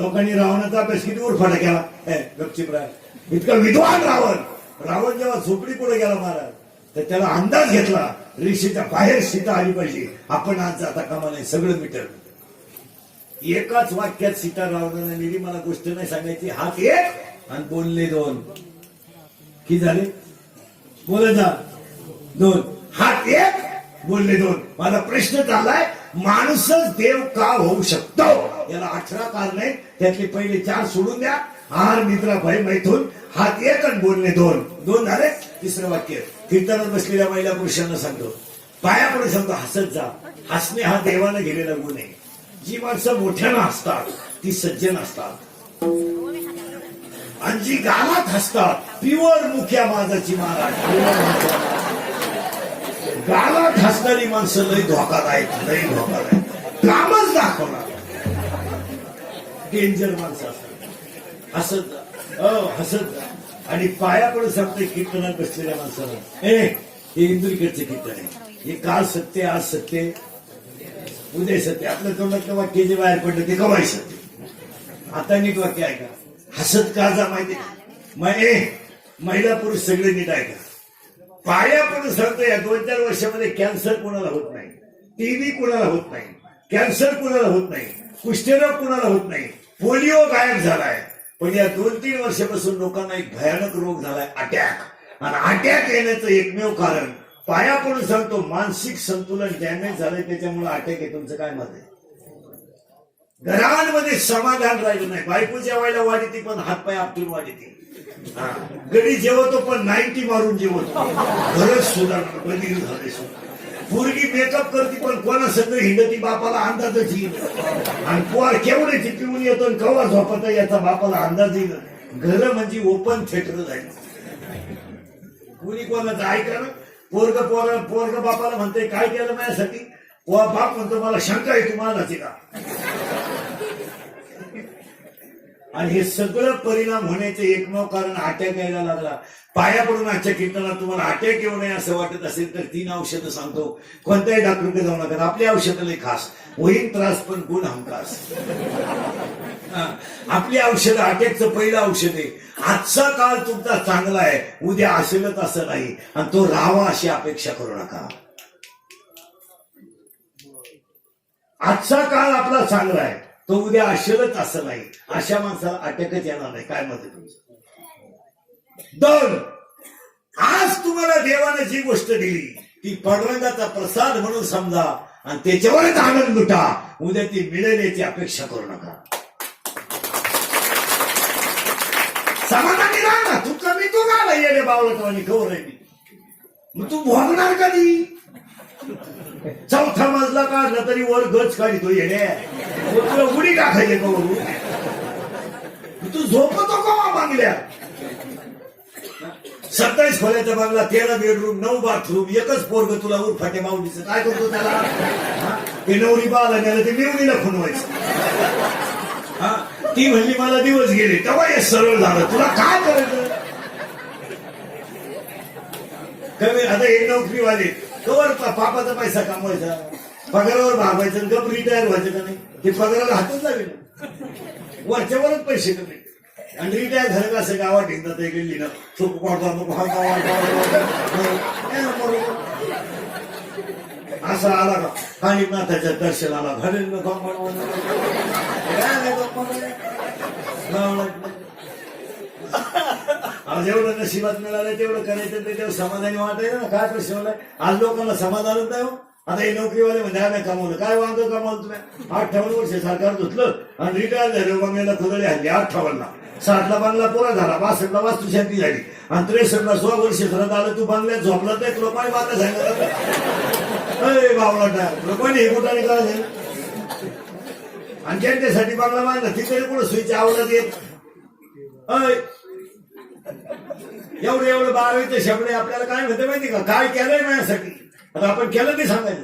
लोकांनी रावणाचा अभ्यास किती उरफाटा केला गपचिप राह इतका विद्वान रावण जेव्हा झोपडी पुढे गेला महाराज तर त्याला अंदाज घेतला ऋषीच्या बाहेर सीता आली पाहिजे आपण आज जाता कामा नाही सगळं मिटल एकाच वाक्यात सीता रावणाने नेली मला गोष्ट नाही सांगायची हात एक आणि बोलले दोन की झाले बोला जा दोन हात एक बोलले दोन माझा प्रश्न चाललाय माणूसच देव का होऊ शकतो याला 18 कारण आहे त्यातले पहिले 4 सोडून द्या हार निद्रा भय मैथून हात एक आणि बोलणे दोन दोन झाले तिसरं वाक्य कीर्तनात बसलेल्या महिला पुरुषांना सांगतो पायापुढे सांगतो हसत जा हसणे हा देवानं गेलेला गुण आहे जी माणसं मोठ्यानं हसतात ती सज्जन असतात आणि जी गावात हसतात प्युअर मुख्या माझाची महाराज गावात हसणारी माणसं लई धोकादायक लई धोकादायक कामच दाखवणार डेंजर माणसं असतात हसत जा हसत जा आणि पायापुढे सांगते कीर्तनात बसलेल्या माणसाला हे इंदुरीकडचे कीर्तन आहे हे काल सत्य आज सत्य उद्या सत्य आपल्या तोंडातलं वाक्य जे बाहेर पडलं ते कवाय सत्य आता नीट वाक्य ऐका हसत का जा माहिती महिला पुरुष सगळे नीट ऐका पायापुढे सांगतो या 2-4 वर्षामध्ये कॅन्सर कोणाला होत नाही टीबी कोणाला होत नाही कॅन्सर कोणाला होत नाही कुष्ठरोग कोणाला होत नाही पोलिओ गायब झालाय पण या 2-3 वर्षापासून लोकांना एक भयानक रोग झालाय अटॅक आणि अटॅक येण्याचं एकमेव कारण पायापुढे सांगतो मानसिक संतुलन डॅमेज झालंय त्याच्यामुळे अटॅक आहे तुमचं काय मत आहे घरांमध्ये समाधान राहिलं नाही बायको जेवायला वाढीती पण हातपाय आपटून वाढीती गडी जेवतो पण 90 मारून जेवतो घरच सुधारणार बदली झाले पोरगी मेकअप करते पण कोणा सगळं हिंडती बापाला अंदाजच येईल आणि पोर केवढे पिऊन येतो आणि कवा झोपत याचा बापाला अंदाज येईल घर म्हणजे ओपन थिएटर जाईल कुणी कोणाचं ऐका ना पोरग बापाला म्हणते काय केलं माझ्यासाठी बाप म्हणतो मला शंका आहे तुम्हाला का आणि हे सगळं परिणाम होण्याचे एकमेव कारण अटॅक यायला लागला पायापडून आजच्या कीर्तनात तुम्हाला अटॅक येऊ नये असं वाटत असेल तर 3 औषधं सांगतो कोणत्याही डॉक्टरकडे जाऊ नका आपली औषधं लई खास होईल त्रास पण गुण हमखास आपली औषधं अटॅकचं पहिलं औषध आहे आजचा काळ तुमचा चांगला आहे उद्या असेलच असं नाही आणि तो राहावा अशी अपेक्षा करू नका आजचा काळ आपला चांगला आहे तो उद्या असेलच असं नाही अशा माणसाला अटॅकच येणार नाही काय मत आहे तुमचं 2 आज तुम्हाला देवाने जी गोष्ट दिली ती पांडुरंगाचा प्रसाद म्हणून समजा आणि त्याच्यावरच आनंद लुटा उद्या ती मिळेल याची अपेक्षा करू नका समाधानी राहा ना तू कमी तू गाला येणे बावळत आणि कवर आहे मग तू भोगणार कधी 4था मजला काढला तरी वर गच काढितो येणे तुला उडी टाकायचे कवरू तू झोपतो का बांगल्या 27 खोल्याचा बांगला 13 बेडरूम 9 बाथरूम एकच पोरग तुला उरफाटे माऊलीचं काय करतो त्याला ते नवरी बाला नेलं ते मिरवणीला खुणवायचं ती म्हणली मला दिवस गेले तेव्हा हे सरळ झालं तुला काय करायचं कमी आता हे नोकरीवाले कवर पापाचा पैसा कमवायचा पगारावर भागायचं गप रिटायर व्हायचं का नाही ते पगाराला हातच लागेल वरच्यावरच पैसे कमी आणि रिटायर झालं का असं गावात हिंडत गेली ना चोप असा आला का कानिकनाथाच्या दर्शनाला घालेल आज एवढं नशिबात मिळालं तेवढं करायचं ते तेवढं समाधानी वाटायचं ना काय प्रश्न आज लोकांना समाधानच नाही हो आता हे नोकरीवाले म्हणजे आम्ही कमवलं काय वांग कमावलं तुम्ही 58 वर्ष सरकार धुतलं आणि रिटायर झाले बंगल्याला खुदळे हल्ली 58ला 60ला बंगला पुरा झाला 62ला वास्तुशांती झाली आणि 63ला 16 वर्ष घरात आलं तू बंगल्यात झोपला तर लोकांनी मला सांगितलं बावला लोकांनी हे कुठाने करायचं आणि ज्यांच्यासाठी बंगला बांधला तिकडे कुठं सुईची आवडत येत एवढं 12वीचे शब्द आपल्याला काय म्हणते माहिती का काय केलंय माझ्यासाठी आता आपण केलं ते सांगायचं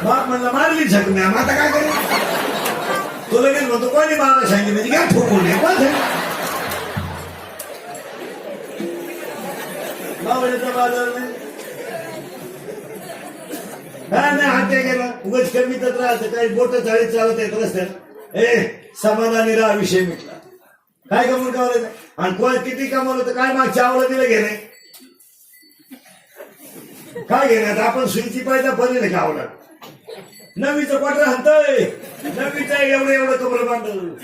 बाप म्हणला मारली झकम्या आता काय करेल तो लगेच म्हणतो कोणी मला सांगितलं म्हणजे काय ठोकून बाजार नाही हा नाही हाते गेला उगाच कमी तर राहतं काही बोट चाळीत चालत येत रस्त्यात समाधानी राहा विषय मिटला काय कमवून कावलं आणि कोण किती कमवलं तर काय मागच्या आवडं दिलं घेणे काय घेण्यात आपण सुईची पाहिजे पडले का आवडत नवीचं क्वाटर हाणतय नवीचं एवढं कमर बांधलं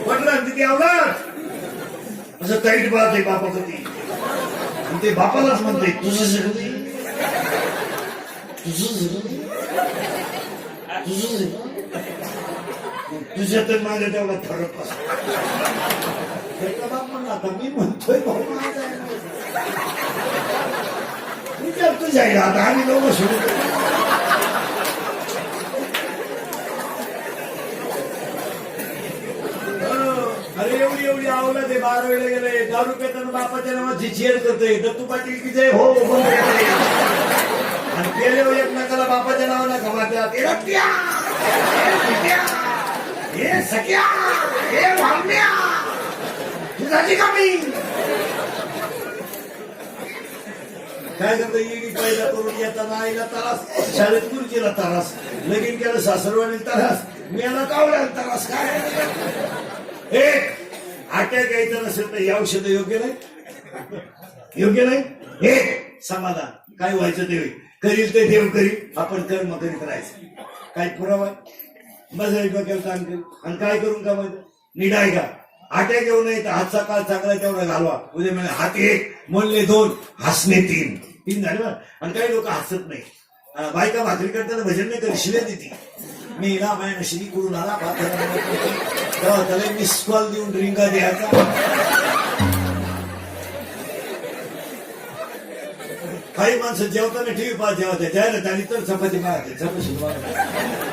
क्वाटर हाणते ती आवडत असं टाईट बात आहे बापा कधी आणि ते बापालाच म्हणते तुझं सगळं तुझ्या तर माझ्या तेवढा फरक असतो बाप म्हणला आता मी म्हणतोय भाऊ विचार तुझ्या आता आम्ही लोक सोडतो अरे एवढी आवला ते 12 वेळेला गेले दारू पेताना बापाच्या नावाची छेड करतोय दत्तू पाटील की जय हो आणि गेले एकमेकाला बापाच्या नावाला खमात्यात हे सख्या हे भामण्या तुझी कमी काय करतो इडी पैदा करून येताना आईला त्रास शाळेत खुर्चीला त्रास लगीन केलं सासरवाणी त्रास मेला कावला त्रास काय अटॅक यायचं नसेल तर हे औषध योग्य नाही हे समाधान काय व्हायचं ते करील ते देव करील आपण कर्म करीत राहायचं काय पुरावा बजाई डोक्याला ताण करू आणि काय करून का माहिती निडाय का अटॅक येऊ नये तर हातचा काळ चांगला तेवढा घालवा उद्या म्हणजे हात 1 म्हणले 2 हसणे 3 झाले बा आणि काही लोक हसत नाही बायका भाकरी करताना भजन नाही करी शिव्या देते मी ना माझ्या नशिबी करून आला तेव्हा त्याला मिस कॉल देऊन रिंगा द्यायचा काही माणसं जेवताना टीव्ही पाहत जेवते त्याला त्याने तर चपाती मारते चपाती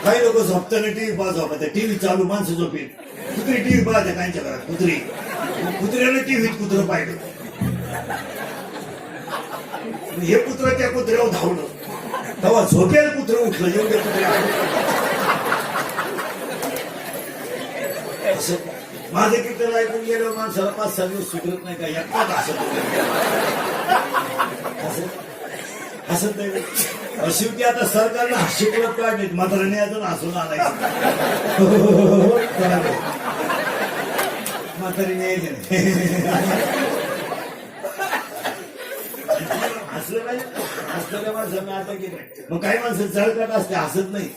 काही लोक झोपताना टीव्ही पाहत झोपते टीव्ही चालू माणसं झोपेल कुत्री टीव्ही पाहते त्यांच्या घरात कुत्र्याने टीव्हीत कुत्रं पाहिलं हे कुत्र त्या कुत्र्यावर धावलं तेव्हा झोपेल कुत्र उठलं एवढे कुत्रे माझे कीर्तन ऐकून गेल्यावर माणसाला 5-6 दिवस सुधरत नाही का एकटाच हसत नाही शेवटी आता सरकारनं शिकवत काढले म्हाताराने अजून हसून आणायचं म्हातारीने यायचे हसलं पाहिजे हसलेल्या माणसांना आता केलं मग काही माणसं जळकट असते हसत नाही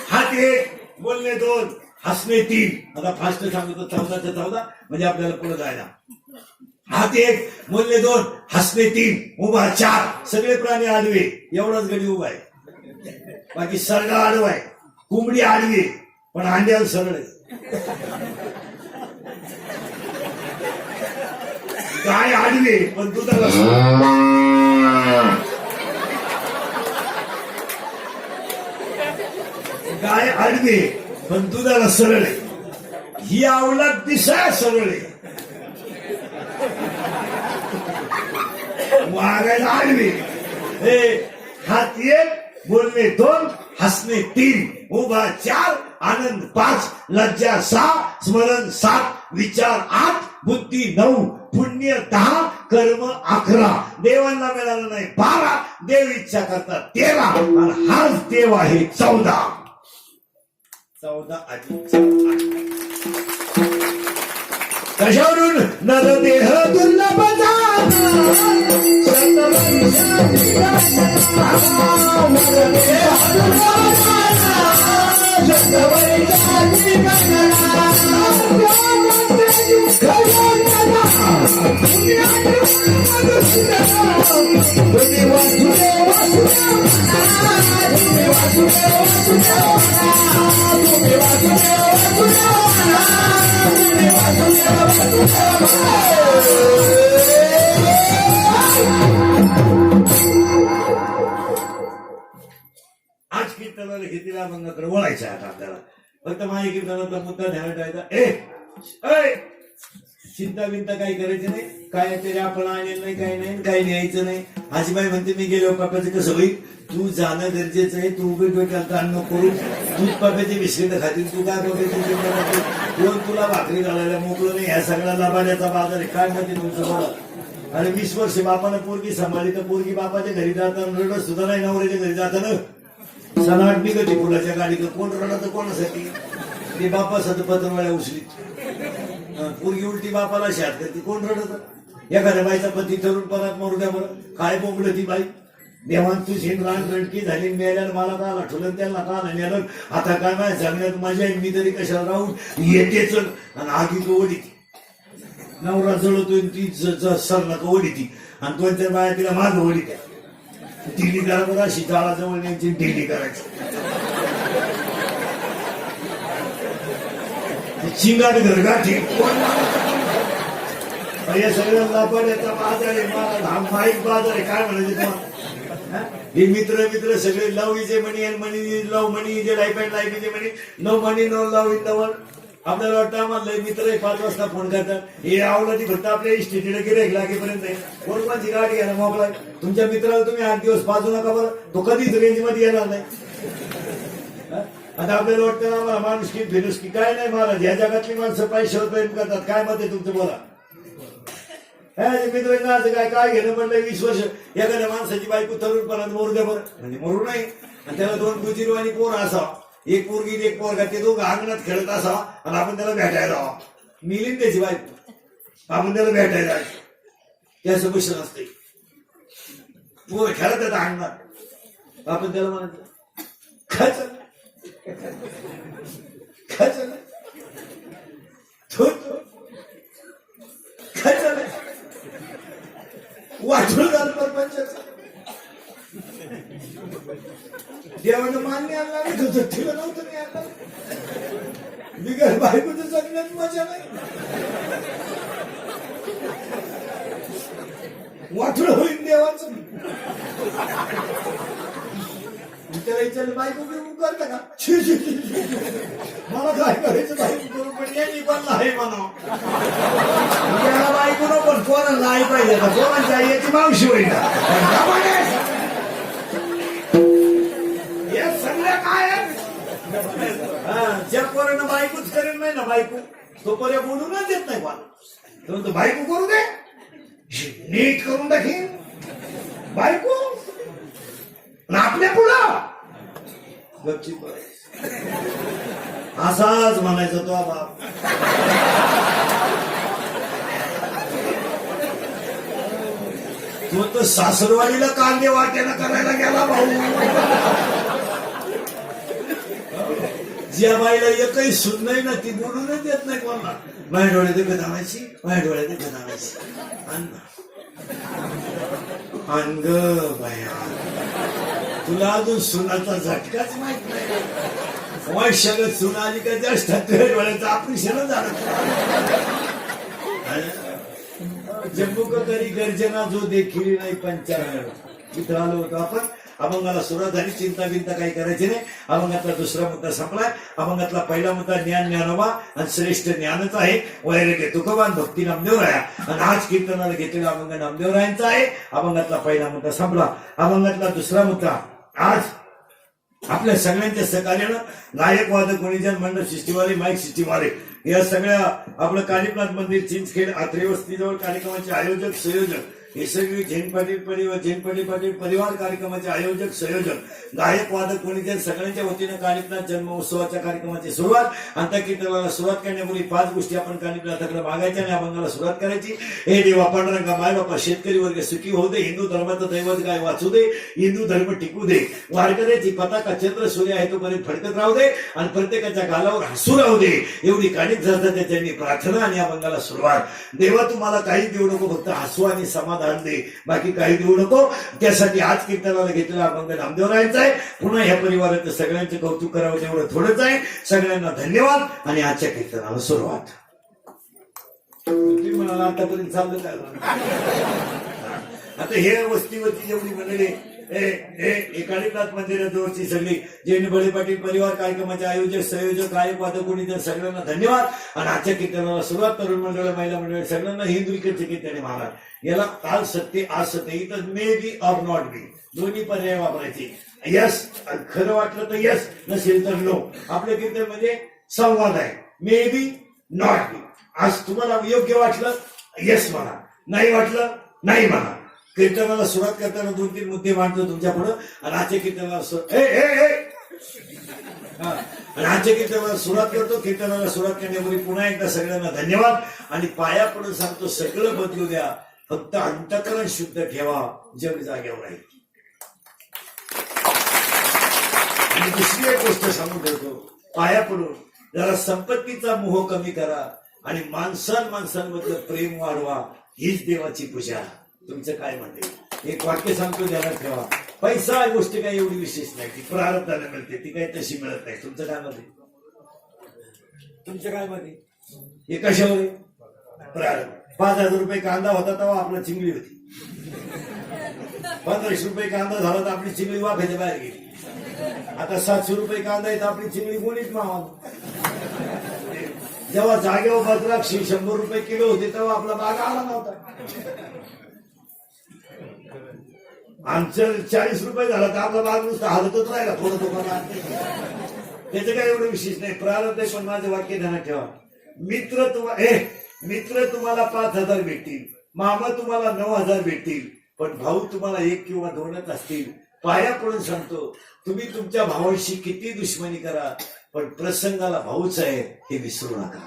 हात 1 बोलणे 2 हसणे 3 आता फास्ट सांगतो 14च्या 14 म्हणजे आपल्याला पुढे जायला हात 1 बोलणे 2 हसणे 3 उभा 4 सगळे प्राणी आडवे एवढाच गडी उभा आहे बाकी सरगा आडवा आहे कोंबडी आडवी पण अंड्याला सरळ आहे गाय आडवी पण दुधाला गाय आडवी पण दुधाला सरळ आहे ही अवलाद दिसा सरळ आहे वागायला आडवी हे हात 1 बोलणे 2 हसणे 3 उभा 4 आनंद 5 लज्जा 6 स्मरण 7 विचार 8 बुद्धी 9 पुण्य 10 कर्म 11 देवांना मिळालं नाही 12 देव इच्छा करतात 13 आणि हाच देव आहे 14 कशावरून नरदेह दुर्लभ आज कीर्तनाला घेतलेला मंगाकडे वळायचं आता आपल्याला फक्त माझ्या कीर्तनाचा मुद्दा ध्यानात ठेवायचा चिंता बिंता काही करायची नाही, काय तरी आपण आणलेलं नाही, काही नाही, काही न्यायचं नाही. आजीबाई म्हणते मी गेलो पप्पाचं कसं होईल, तू जाणं गरजेचं आहे, तू उभी डोक्याला ताण नको करू, तूच पप्पाचे बिस्किट खातील, तू काय पप्पाची कोण तुला भाकरी घालायला मोकळं नाही. ह्या सगळ्या लबाड्याचा बाजार आहे. काय म्हणते तुमचं बोला. अरे 20 वर्ष बापानं पोरगी सांभाळली तर पोरगी बापाच्या घरी जाताना रडत सुद्धा नाही, नवऱ्याच्या घरी जाताना सनाट निघते फुलाच्या गाडीत. कोण रडत कोणासाठी, ते बापासाठी पत्रवाळ्या उचलीत. पोरगी उलटी बापाला शाद करते, कोण रडत. एखाद्या बाईचा पती तरुण परत मरू द्या बरं, काय बोंबलं ती बाई. देवान तू लहान रडकी झाली, मेल्यानं मला काल आठवलं, त्यांना काल नेलं. आता काय माहिती सांगण्यात माझ्या मी तरी कशाला राहून येतेच आणि आगी ओढी नवरा जळतोय, ती सर नका ओढी ती आणि 2-4 बाया तिला माग ओढी त्या ढिली करा बरं, अशी जाळाजवळ न्यायची, ढिली करायची. चिंगाट घरगाठी या सगळ्या लापाड्याचा बाजार आहे, मला माहीत बाजार आहे. काय म्हणायचे तुम्हाला, हे मित्र सगळे love is money and money love money is life and life is money, no money no love in the world. आपल्याला वाटतं आम्हाला मित्र 5 वाजता फोन करतात, हे आवडलं ती फक्त आपल्या इस्टेटीला गिऱ्हाईक लागेपर्यंत आहे. कोणची गाडी घ्यायला मोकळा. तुमच्या मित्राला तुम्ही 8 दिवस पाजू नका बरं, तो कधीच रेंज मध्ये येणार नाही. आता आपल्याला वाटतं आम्हाला माणुसकी फिनुसकी काय नाही महाराज. या जगातली माणसं पैशावर प्रेम करतात. काय मत आहे तुमचं बोला. मित्र काय घेणं म्हणलं 20 वर्ष एखाद्या माणसाची बायको तरुणपणात मरू द्या बरं, म्हणजे मरू नाही. आणि त्याला 2 गुजिरवाणी पोर असावा, एक पोरगी एक पोरगा, ते दोघं अंगणात खेळत असावा आणि आपण त्याला भेटायला जावा. मिलीन त्याची बायको, आपण त्याला भेटायला जायचं. त्या समस्या नसते. पोर खेळत येतात अंगणात, आपण त्याला म्हणायचं काय चाललं, काय चाललं, काय चाललंय, वाटलं झालं परपंचाचं. देवानं मान्य आणला नाही, तुझं ठेवलं नव्हतं मी आणलं. बिगर बायकोचं जगण्यात मजा नाही. वाटलं होईल देवाचं. त्याला विचारलं बायको बिकू करता का, मला काय करायचं बायको करू, पण यांनी पण नाही म्हणा. त्याला बायको नको, पण कोणाला नाही पाहिजे, कोणाच्या याची मावशी होईल. सगळ्या काय ज्या पोरानं बायकोच करेल नाही ना बायको, तो पर्या बोलूनच देत नाही कोण. बायको करू दे, नीट करून टाकीन बायको आपल्या पुढं गपचीप असाच म्हणायचा तो बाप. तो तर सासरवाडीला कांदे वाट्यानं करायला गेला भाऊ. ज्या बाईला एकही सुन नाही ना, ती बोलूनच देत नाही कोणाला. माझ्या डोळ्यात एकच आणायची, माझ्या डोळ्यात एकच आणायची. अंग बाया, तुला अजून सुनाचा झटकाच माहित नाही. वर्षाला सुन आली का जास्त डोळ्याचं ऑपरेशन झालं. जम्मू का तरी गर्जना जो देखील नाही पंचायत. तिथं आलो होतो आपण. अभंगाला सुरुवात झाली, चिंता बिंता काही करायची नाही. अभंगातला दुसरा मुद्दा संपलाय. अभंगातला पहिला मुद्दा ज्ञान ज्ञानोबा आणि श्रेष्ठ ज्ञानच आहे. वैराग्य तुकोबा, भक्ती नामदेवराया. आणि आज कीर्तनाला घेतलेला अभंग नामदेवरायांचा आहे. अभंगातला पहिला मुद्दा संपला. अभंगातला दुसरा मुद्दा, आज आपल्या सगळ्यांच्या सहकार्यानं गायक वादक गुणीजन मंडळ सिस्टीवाले माईक सिस्टीवाले या सगळ्या आपलं कालीपनाथ मंदिर चिंचखेड आत्रे वस्तीजवळ कार्यक्रमाचे आयोजक संयोजक हे सगळे जैन पाटील परिवार कार्यक्रमाचे आयोजक संयोजक गायक वादक गुणीजन सगळ्यांच्या वतीनं कालीपनाथ जन्मोत्सवाच्या कार्यक्रमाची सुरुवात. आणि त्या कीर्तनाला सुरुवात करण्यापूर्वी 5 गोष्टी आपण कालीपनाथाकडे मागायच्या आणि अभंगाला सुरुवात करायची. हे देवा पांडुरंगा माय बापा शेतकरी वर्ग सुखी होऊ दे, हिंदू धर्माचं दैवत गाय वाचू दे, हिंदू धर्म टिकू दे, वारकऱ्याची पताका चंद्र सूर्य आहे तोपर्यंत फडकत राहू दे आणि प्रत्येकाच्या गालावर हसू राहू दे, एवढी काणिक जातात त्यांनी प्रार्थना आणि अभंगाला सुरुवात. देवा तुम्हाला काही देऊ नको, फक्त हसू आणि समाधान दे, बाकी काही देऊ नको. त्यासाठी आज कीर्तनाला घेतलेला अभंग नामदेवरायांचा आहे. पुन्हा ह्या परिवाराचं सगळ्यांचे कौतुक करावं तेवढं थोडंच आहे. सगळ्यांना धन्यवाद आणि आजच्या कीर्तनाला सुरुवात. म्हणाला आतापर्यंत चाललं काय. आता हे वस्तीवरची जेवढी मंडळी काळीनाथ मंदिराजवळची सगळी जैन बळी पाटील परिवार कार्यक्रमाचे आयोजक संयोजक गायक वादक कोणी तर सगळ्यांना धन्यवाद. आणि आजच्या कीर्तनाला सुरुवात तरुण मंडळ महिला मंडळ सगळ्यांना हिंदू विकेटचे कीर्तने महाराज याला काल सत्य आज सत्य इथं may be or not be दोन्ही पर्याय वापरायचे. यस खरं वाटलं तर यस नसेल तर नो. आपलं कीर्तन म्हणजे संवाद आहे. May be not be. आज तुम्हाला योग्य वाटलं यस म्हणा नाही वाटलं नाही म्हणा. कीर्तनाला सुरुवात करताना 2-3 मुद्दे मांडतो तुमच्या पुढं आणि आजच्या कीर्तनाला आणि आजच्या कीर्तनाला सुरुवात करतो. कीर्तनाला सुरुवात करण्यापूर्वी पुन्हा एकदा सगळ्यांना धन्यवाद आणि पाया पडून सांगतो सगळं बदलू द्या फक्त अंतःकरण शुद्ध ठेवा जग जाग्यावर राहील. आणि दुसरी एक गोष्ट सांगून ठेवतो पाया पडून जरा संपत्तीचा मोह कमी करा आणि माणसांमधलं प्रेम वाढवा हीच देवाची पूजा. तुमचं काय म्हणते एक वाक्य सांगतो ध्यानात ठेवा. पैसा गोष्ट काही एवढी विशेष नाही ती प्रारब्धाने मिळते ती काही तशी मिळत नाही. तुमचं काय म्हणते तुमचं काय म्हणते हे कशावर आहे प्रारब्ध. 5,000 रुपये कांदा होता तेव्हा आपला चिंगळी होती. 1500 रुपये कांदा झाला तर आपली चिंगळी वाफ्याच्या बाहेर गेली. आता 700 रुपये कांदा आहे तर आपली चिंगळी कोणीच मावा. जेव्हा जागेवर बदराक्षी 100 रुपये किलो होते तेव्हा आपला बाग आला नव्हता. आमचं 40 रुपये झाला तर आपला बाग नुसता हलतच राहिला थोडं दुकानात. त्याचं काय एवढं विशेष नाही प्रारब्ध आहे. पण माझं वाक्य ध्यानात ठेवा. मित्र तुम्हाला 5,000 भेटतील मामा तुम्हाला 9,000 भेटतील पण भाऊ तुम्हाला 1 किंवा 2च असतील. पाया पडून सांगतो तुम्ही तुमच्या भावाशी किती दुश्मनी करा पण प्रसंगाला भाऊच आहे हे विसरू नका.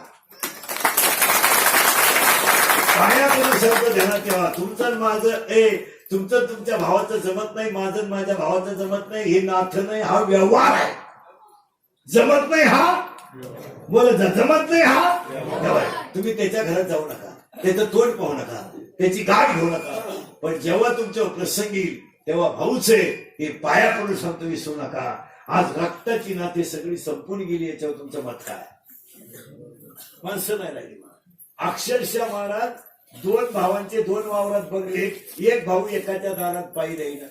पाया पडून सांगतो ध्यानात ठेवा. तुमचं माझं तुमचं तुमच्या भावाचं जमत नाही माझं माझ्या भावाचं जमत नाही हे नातं नाही हा व्यवहार आहे. जमत नाही हा बोल जमत नाही हा व्यवहार. तुम्ही त्याच्या घरात जाऊ नका त्याचं तोंड पाहू नका त्याची गाठ घेऊ नका पण जेव्हा तुमच्यावर प्रसंग येईल तेव्हा भाऊच आहे हे पाया पडून सांगतो विसरू नका. आज रक्ताची नाते सगळी संपून गेली याच्यावर तुमचं मत काय. माणसं नाही राहिली. अक्षरशः महाराज 2 भावांचे 2 वावरात बघले एक भाऊ एकाच्या दारात पायी राहिला.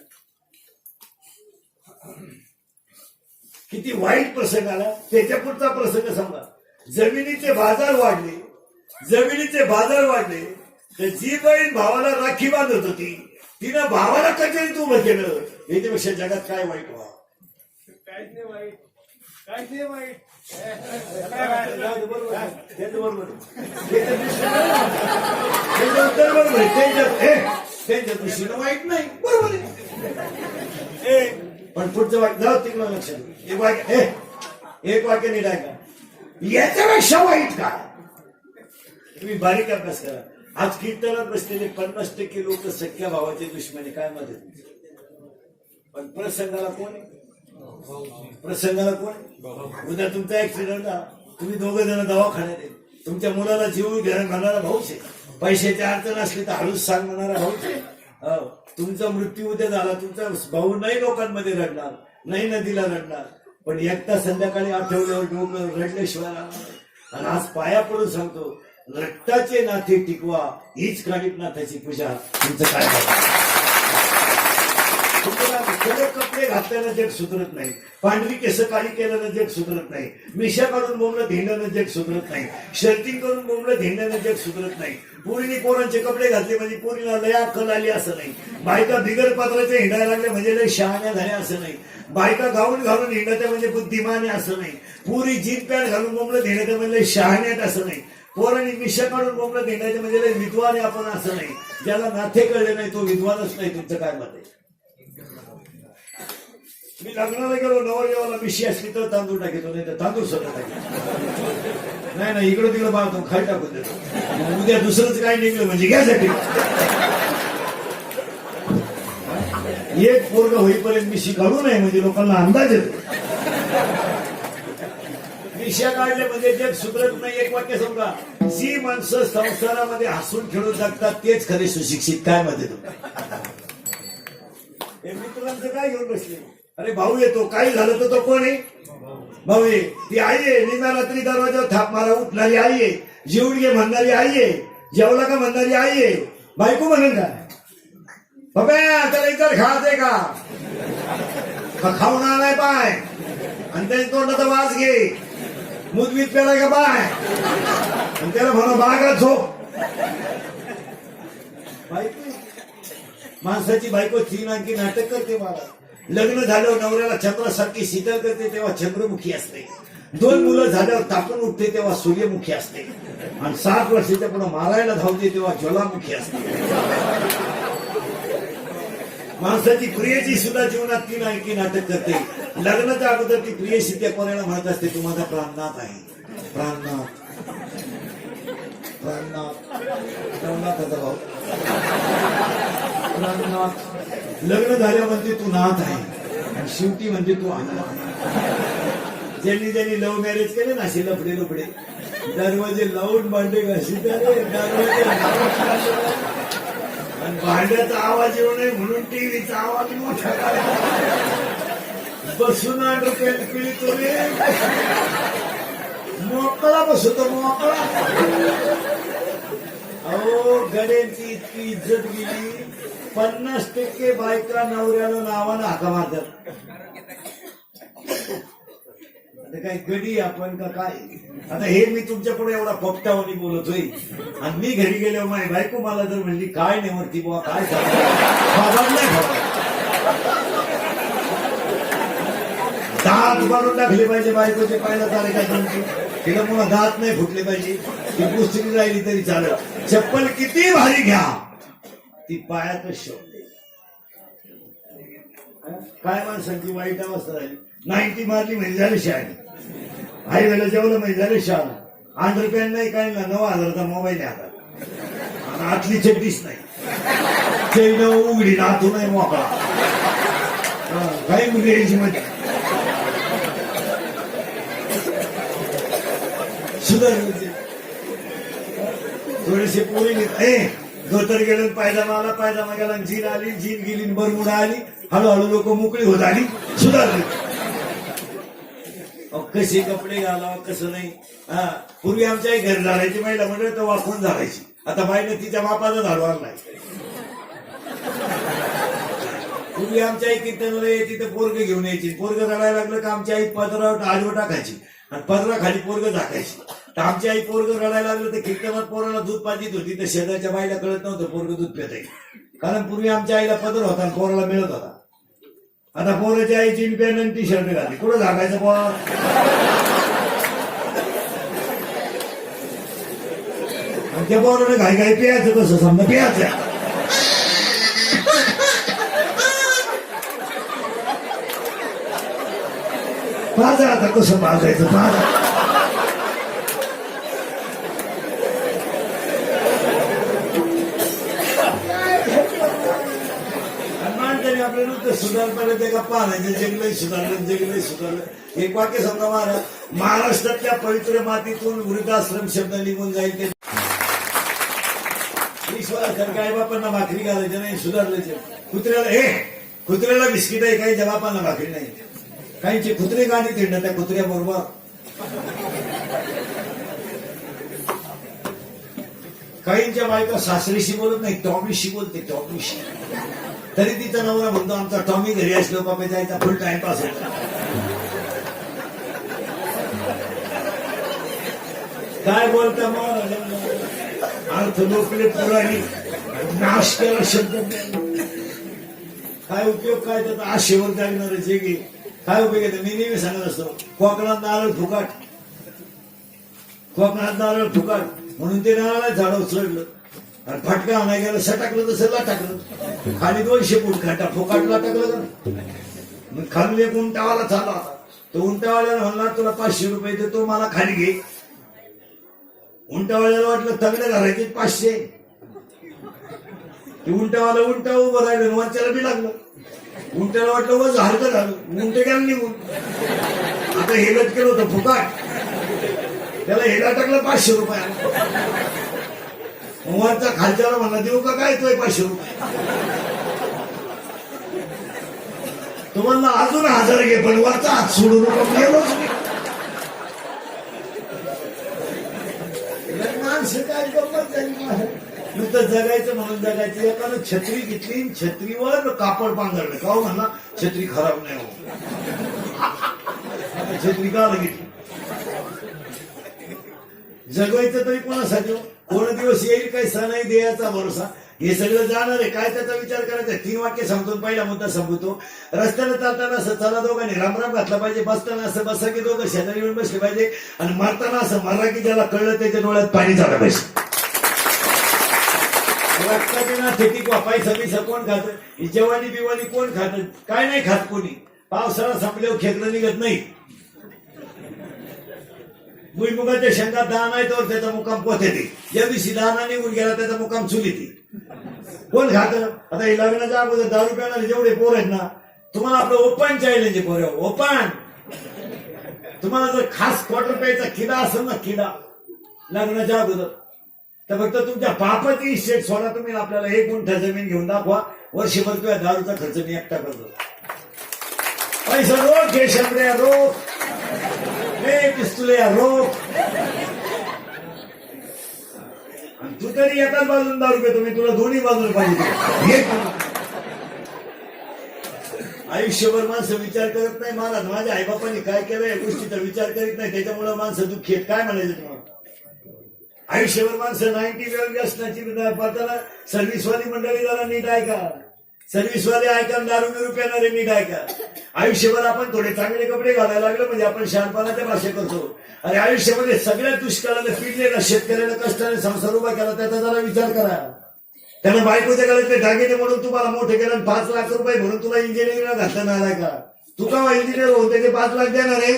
किती वाईट प्रसंग आला. त्याच्या पुढचा प्रसंग सांगा. जमिनीचे बाजार वाढले तर जी बहीण भावाला राखी बांधत होती तिनं भावाला कचेरीत उभं केलं. याच्यापेक्षा जगात काय वाईट व्हा. त्यांच्या दृष्टीनं वाईट नाही बरोबर आहे. पण पुढचं वाईट जाऊ तिकडं लक्ष देऊ. एक वाक्य नीट ऐका. याच्यापेक्षा वाईट काय. तुम्ही बारीक अभ्यास करा. आज कीर्तनात बसलेले 50% लोक सख्या भावाचे दुश्मनी काय मदत पण प्रसंगाला कोण उद्या तुमचा ऍक्सिडेंट झाला तुम्ही 2 जण दवाखान्यात आहे. तुमच्या मुलाला जीव घालणारा भाऊच आहे. पैशाची अडचण असली तर हळूच सांग म्हणणारा भाऊच आहे. तुमचा मृत्यू उद्या झाला तुमचा भाऊ नाही लोकांमध्ये रडणार नाही नदीला रडणार पण एकटा संध्याकाळी आठवल्यावर डोकं रडल्याशिवाय राहणार. आणि आज पाया पडून सांगतो रक्ताचे नाते टिकवा हीच काळीनाथाची पूजा. तुमचं काय कडक कपडे घातल्यानं जग सुधरत नाही. पांढरी केस काळी केल्यानं जग सुधरत नाही. मिशा काढून बोंबलं धेंड्यानं जग सुधरत नाही. शर्टिंग करून बोंबलं धेंड्यानं जग सुधरत नाही. पोरीने पोरांचे कपडे घातले म्हणजे पोरीला लय अक्कल आली असं नाही. बायका बिगर पात्राचे हिंडायला लागले म्हणजे लय शहाण्या झाल्या असं नाही. बायका गाऊन घालून हिंडायच्या म्हणजे बुद्धिमान आहे असं नाही. पोरी जीन पॅन्ट घालून बोंबलं धेंड्याच्या म्हणजे शहाण्यात असं नाही. पोरांनी मिशा काढून बोंबलं धेंड्याच्या म्हणजे लय विद्वान आहे आपण असं नाही. ज्याला नाथे कळले नाही तो विद्वानच नाही. तुमचं काय मत आहे. मी लग्नाला गेलो नवरदेवाला मिशी असली तर तांदूळ टाकतो नाही तर तांदूळ सगळं टाकतो नाही इकडं तिकडं पाहतो खाली टाकून देतो. उद्या दुसरंच काय निघलं म्हणजे घ्यासाठी एक पोरग होईपर्यंत मिशी काढू नये म्हणजे लोकांना अंदाज येतो. मिशा काढले म्हणजे जग सुधरत नाही. एक वाक्य समजा जी माणसं संसारामध्ये हसून खेळून जगतात तेच खरे सुशिक्षित. काय मध्ये हे मित्रांचं काय घेऊन बसले. अरे भाऊ येतो काही झालं तर तो कोण आहे भाऊ आहे. ती आई आहे निम्या रात्री दरवाजावर थाप मारा उठणारी आई आहे. जेवण घे म्हणणारी आई आहे. जेवला का म्हणणारी आई आहे. बायको म्हणेल का बघा त्याला इतर खायचंय का खाऊन आलाय पाय आणि त्याच्या तोंडाचा वास घे मुदवीत पेलाय का पाय आणि त्याला म्हणा बागा झोप. बायको माणसाची बायको 3 अंकी नाटक करते मला. लग्न झाल्यावर नवऱ्याला छत्रासारखी शीतल करते तेव्हा चंद्रमुखी असते. 2 मुलं झाल्यावर तापून उठते तेव्हा सूर्यमुखी असते. आणि 7 वर्षाच्या पुढे मारायला धावते तेव्हा ज्वालामुखी असते. माणसाची प्रियची सुद्धा जीवनात 3 अंकी नाटक करते. लग्नाच्या अगोदर ती प्रियशी त्या कोणाला म्हणत असते तू माझा प्राणनाथ आहे. प्राणनाथ प्राणनाथ प्राणनाथाचा भाऊ प्राणनाथ. लग्न झाल्यावर म्हणते तू नाथ आहे आणि शेवटी म्हणते तू हनुमान. ज्यांनी लव्ह मॅरेज केले ना असे लफडे लफडे दरवाजे लावून भांडे घासीत आणि भांड्याचा आवाज येऊ नये म्हणून टीव्हीचा आवाज मोठा बसून 8 रुपयाला पिळतो रे मोकळा बसतो मोकळा. अहो गड्यांची इतकी इज्जत गेली 50% बायका नवऱ्याला नावानं हाका मारतात. काय गडी आपण का काय. आता हे मी तुमच्या पुढे एवढा पोपटावानी बोलतोय आणि मी घरी गेल्यावर माझी बायको मला जर म्हणली काय नेवरती बुवा काय दात मारून टाकले पाहिजे बायकोचे पाहिलं चालेल काय तुमची तिला मुळे दात नाही फुटले पाहिजे. ती पुस्तकी राहिली तरी चालत. चप्पल किती भारी घ्या ती पायातच शोधते. काय माणसांची वाईट अवस्था झाली. 90 मारली म्हणजे झाली शाळा आई वेळेला जेवलं म्हणजे झाले शाळा. 8 रुपयाला नाही काय ना 9,000चा मोबाईल आहे आता आणि आतली चड्डीच नाही चैन उघडी नातू नाही मोकळा काही रेंज मध्ये सुधारले थोडेसे पोरी धोतर गेलं पायजामा आला पायजामा गेला जीन आली जीन गेली बरमुडा आली हळूहळू लोक मोकळी होत आली सुधारली. कसे कपडे घालावं कसं नाही. पूर्वी आमच्याही घर झाडायची महिला म्हणजे तर वाकून झाडायची. आता बाईने तिच्या बापाचा झाडू आणलाय. पूर्वी आमच्या आई कीर्तनाला यायची तर पोरग घेऊन यायची. पोरग रडायला लागलं का आमची आई पदरावर आडवं टाकायची आणि पदराखाली पोरग झाकायची. तर आमची आई पोरग रडायला लागलं तर कीर्तनात पोराला दूध पाजित होती तर शेजारच्या बाईला कळत नव्हतं पोरग दूध पित आहे. कारण पूर्वी आमच्या आईला पदर होता आणि पोराला मिळत होता. आता पोराची आई जीन पॅन्ट आणि टी शर्ट घातली कुठं झाकायचं पोरा. आणि त्या पोराने घाई घाई प्यायचं कसं समजा प्यायचं. पाजा आता कसं पाजायचं पाजा. आपल्याला नुसतं सुधारणारे ते का पाहायचं जगलंय सुधारलं. एक वाक्य समजा महाराष्ट्रातल्या पवित्र मातीतून वृद्धाश्रम शब्द निघून जाईल ते ईश्वरासारख्या आई बापांना भाकरी घालायचं नाही सुधारलं. कुत्र्याला बिस्किट आहे काही जबाबांना भाकरी नाही. काहींचे कुत्रे गाणी तिंडत त्या कुत्र्या बरोबर. काहींच्या बायका सासरीशी बोलत नाही टॉमीशी बोलते टॉमीशी. तरी तिचा नवरा म्हणतो आमचा टॉमी घरी असलो बाबा जायचा फुल टाइमपास होता. काय बोलता मग अर्थ लोकले पुराणी नाश केला शब्द. काय उपयोग काय त्याचा आशेवर जागणार जे गे काय उपयोग येतो. मी नेहमी सांगत असतो कोकणात नारळ फुकाट म्हणून ते नारळ झाड चढलं आणि फटका आणाय गेलं सटाकलं तसं लाटाकलं. खाली 200 फूट खाटा फुकाटला टाकलं का मग खाली एक उंटावाला चालला होता. तो उंटावाल्याला म्हणला तुला 500 रुपये देतो मला खाली घे. उंटावाल्याला वाटलं तगडे घालायचे 500. उंटावाला उंटा उभं राहिलं वरच्याला बी लागलं. उंट्याला वाटलं वज हलकं झालं उंटे गेला निघून. आता हेलत केलं होतं फुकाट त्याला हेला टाकलं 500 रुपये. वरचा खालच्याला म्हणला देऊ का काय तोय 500 रुपये. तो म्हणला अजून 1000 घे पण वरचा हात सोडू नको गेलोच नाही. माणसं काय गंमत झाली. नुसतं जगायचं म्हणून जगायचं. एकानं छत्री घेतली, छत्रीवर कापड पांघरलं. का म्हणला छत्री खराब नाही हो. आता छत्री का घेतली? जगवायचं तरी कोणासाठी? कोण दिवस येईल काही सण आहे द्यायचा भरोसा. हे सगळं जाणार आहे काय त्याचा विचार करायचा. 3 वाक्य सांगतो, पहिला मुद्दा संपवतो. रस्त्याला चालताना असं चला दोघांनी रामराम घातला पाहिजे, बसताना असं बसा की दोघं शेजारी येऊन बसले पाहिजे, आणि मरताना असं मरला की ज्याला कळलं त्याच्या डोळ्यात पाणी झालं पाहिजे. रक्ताचे ना थेटी पैसा बिसा कोण खात? जेवानी बिवानी कोण खात? काय नाही खात कोणी. पावसाळा संपल्यावर खेकडं निघत नाही. भुईमुगाच्या शेंगा दान आहे तर त्याचा मुकाम पोथे ती. ज्या दिवशी दाना निघून गेला त्याचा मुकाम चुली ती. कोण खात? आता हे लग्नाच्या अगोदर दारू प्यानारे जेवढे पोर आहेत ना, तुम्हाला आपलं ओपन चायलेंज पोर ओपन. तुम्हाला जर खास क्वार्टर प्यायचा किडा असेल ना, किडा लग्नाच्या अगोदर, तर फक्त तुमच्या बापाची इस्टेट सोडा तुम्ही. आपल्याला 1 गुंठा जमीन घेऊन दाखवा, वर्षभर तुझ्या दारूचा खर्च मी एकटा करतो. पैसा रोख घे शंभऱ्या रोख, पिस्तुल्या रोख. आणि तू तरी एकाच बाजून दारू घेतो, मी तुला दोन्ही बाजूला पाहिजे. आयुष्यभर माणसं विचार करत नाही. महाराज माझ्या आईबापांनी काय केलं या गोष्टीचा विचार करीत नाही, त्याच्यामुळे माणसं दुःखी आहेत. काय म्हणायचं तुम्हाला? आयुष्यभर माणसं 90 व्यसनाची पडताना सर्व्हिसवाली मंडळी जरा नीट ऐका. सर्व्हिसवाले ऐका, दारू बिरू पेणारे नीट ऐका. आयुष्यभर आपण थोडे चांगले कपडे घालायला लागलो म्हणजे आपण शहाणपणाच्या भाषा करतो. अरे आयुष्यामध्ये सगळ्या दुष्काळाला पिडलेला शेतकऱ्याला कष्टाने संसार उभा केला, त्याचा जरा विचार करा. त्यानं बायकोच्या गळ्यातले दागिने म्हणून तुम्हाला मोठे केलं, 5 लाख रुपये म्हणून तुला इंजिनिअरिंगला घातलं नाही का? तू का इंजिनियर होऊन त्याचे 5 लाख देणार आहे?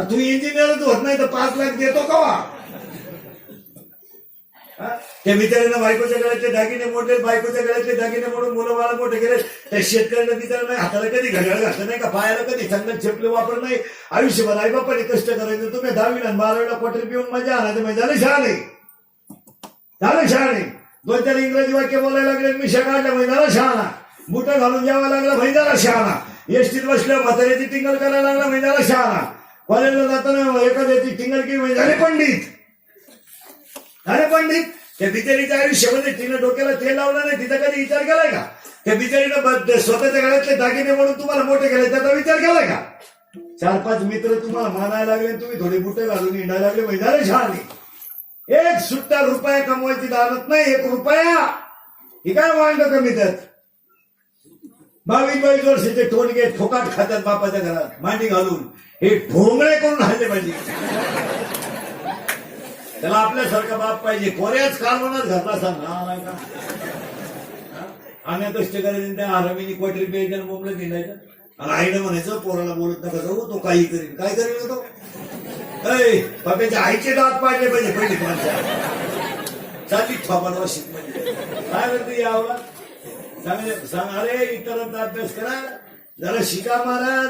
तू इंजिनियरच होत नाही तर 5 लाख देतो का? त्या बिचाऱ्यानं बायकोच्या गळ्यातले दागिने मोडले, बायकोच्या गळ्यातले दागिने म्हणून मुलं बाळा मोठे केले. त्या शेतकऱ्याला बिचारा नाही, हाताला कधी घड्याळ घातलं नाही का, पायाला कधी चांगलं चपले वापर नाही. आयुष्यभर आई बापाने कष्ट करायचं. तुम्ही 10वीला 12वीला क्वार्टर पिऊन मजा आणायचं म्हणजे झालं शहाणे. झालं शहाणे. 2-4 इंग्रजी वाक्य बोलायला लागले, मिशा काढल्या म्हणजे झाला शहाणा. बुटं घालून जेवायला लागला म्हणजे झाला शहाणा. एसटीत बसल्या म्हाताऱ्याची टिंगल करायला लागला म्हणजे झाला शहाणा. कॉलेजला जाताना एखाद्याची टिंगल केली म्हणजे झाले पंडित. झाले पंडित. त्या बिचारीच्या आयुष्यामध्ये तिनं डोक्याला तेल लावलं नाही, तिचा कधी विचार केलाय का? त्या बिचारीनं स्वतःच्या गळ्यातले दागिने म्हणून तुम्हाला मोठे केले, त्याचा विचार केलाय का? 4-5 मित्र तुम्हाला मानायला लागले, तुम्ही थोडे बुटे घालून हिंडायला लागले म्हणजे झाले शहाणे. 1 सुट्टा रुपया कमवायची दानत नाही. 1 रुपया हे काय वांड कमी त्यात. 22 वर्षाचे टोनगे ठोकाट खात्यात बापाच्या घरात मांडी घालून. हे ठोंगळे करून हल्ले पाहिजे. त्याला आपल्यासारखा बाप पाहिजे. कोऱ्याच कालवणाच घरला सांग का आम्ही कष्ट करायचं, त्या आरामीने क्वार्टरी प्यायचं, बोंबलं दिलायचं. आणि आईनं म्हणायचं पोराला बोलत नका जाऊ, तो काही करीन. काय करेल तो? बाप्याच्या आईचे दात पाडले पाहिजे पहिले माणसा. चालली थोपाडवा शिक म्हणजे काय करते यावला सांग. अरे इतरांचा अभ्यास करा जरा शिका. महाराज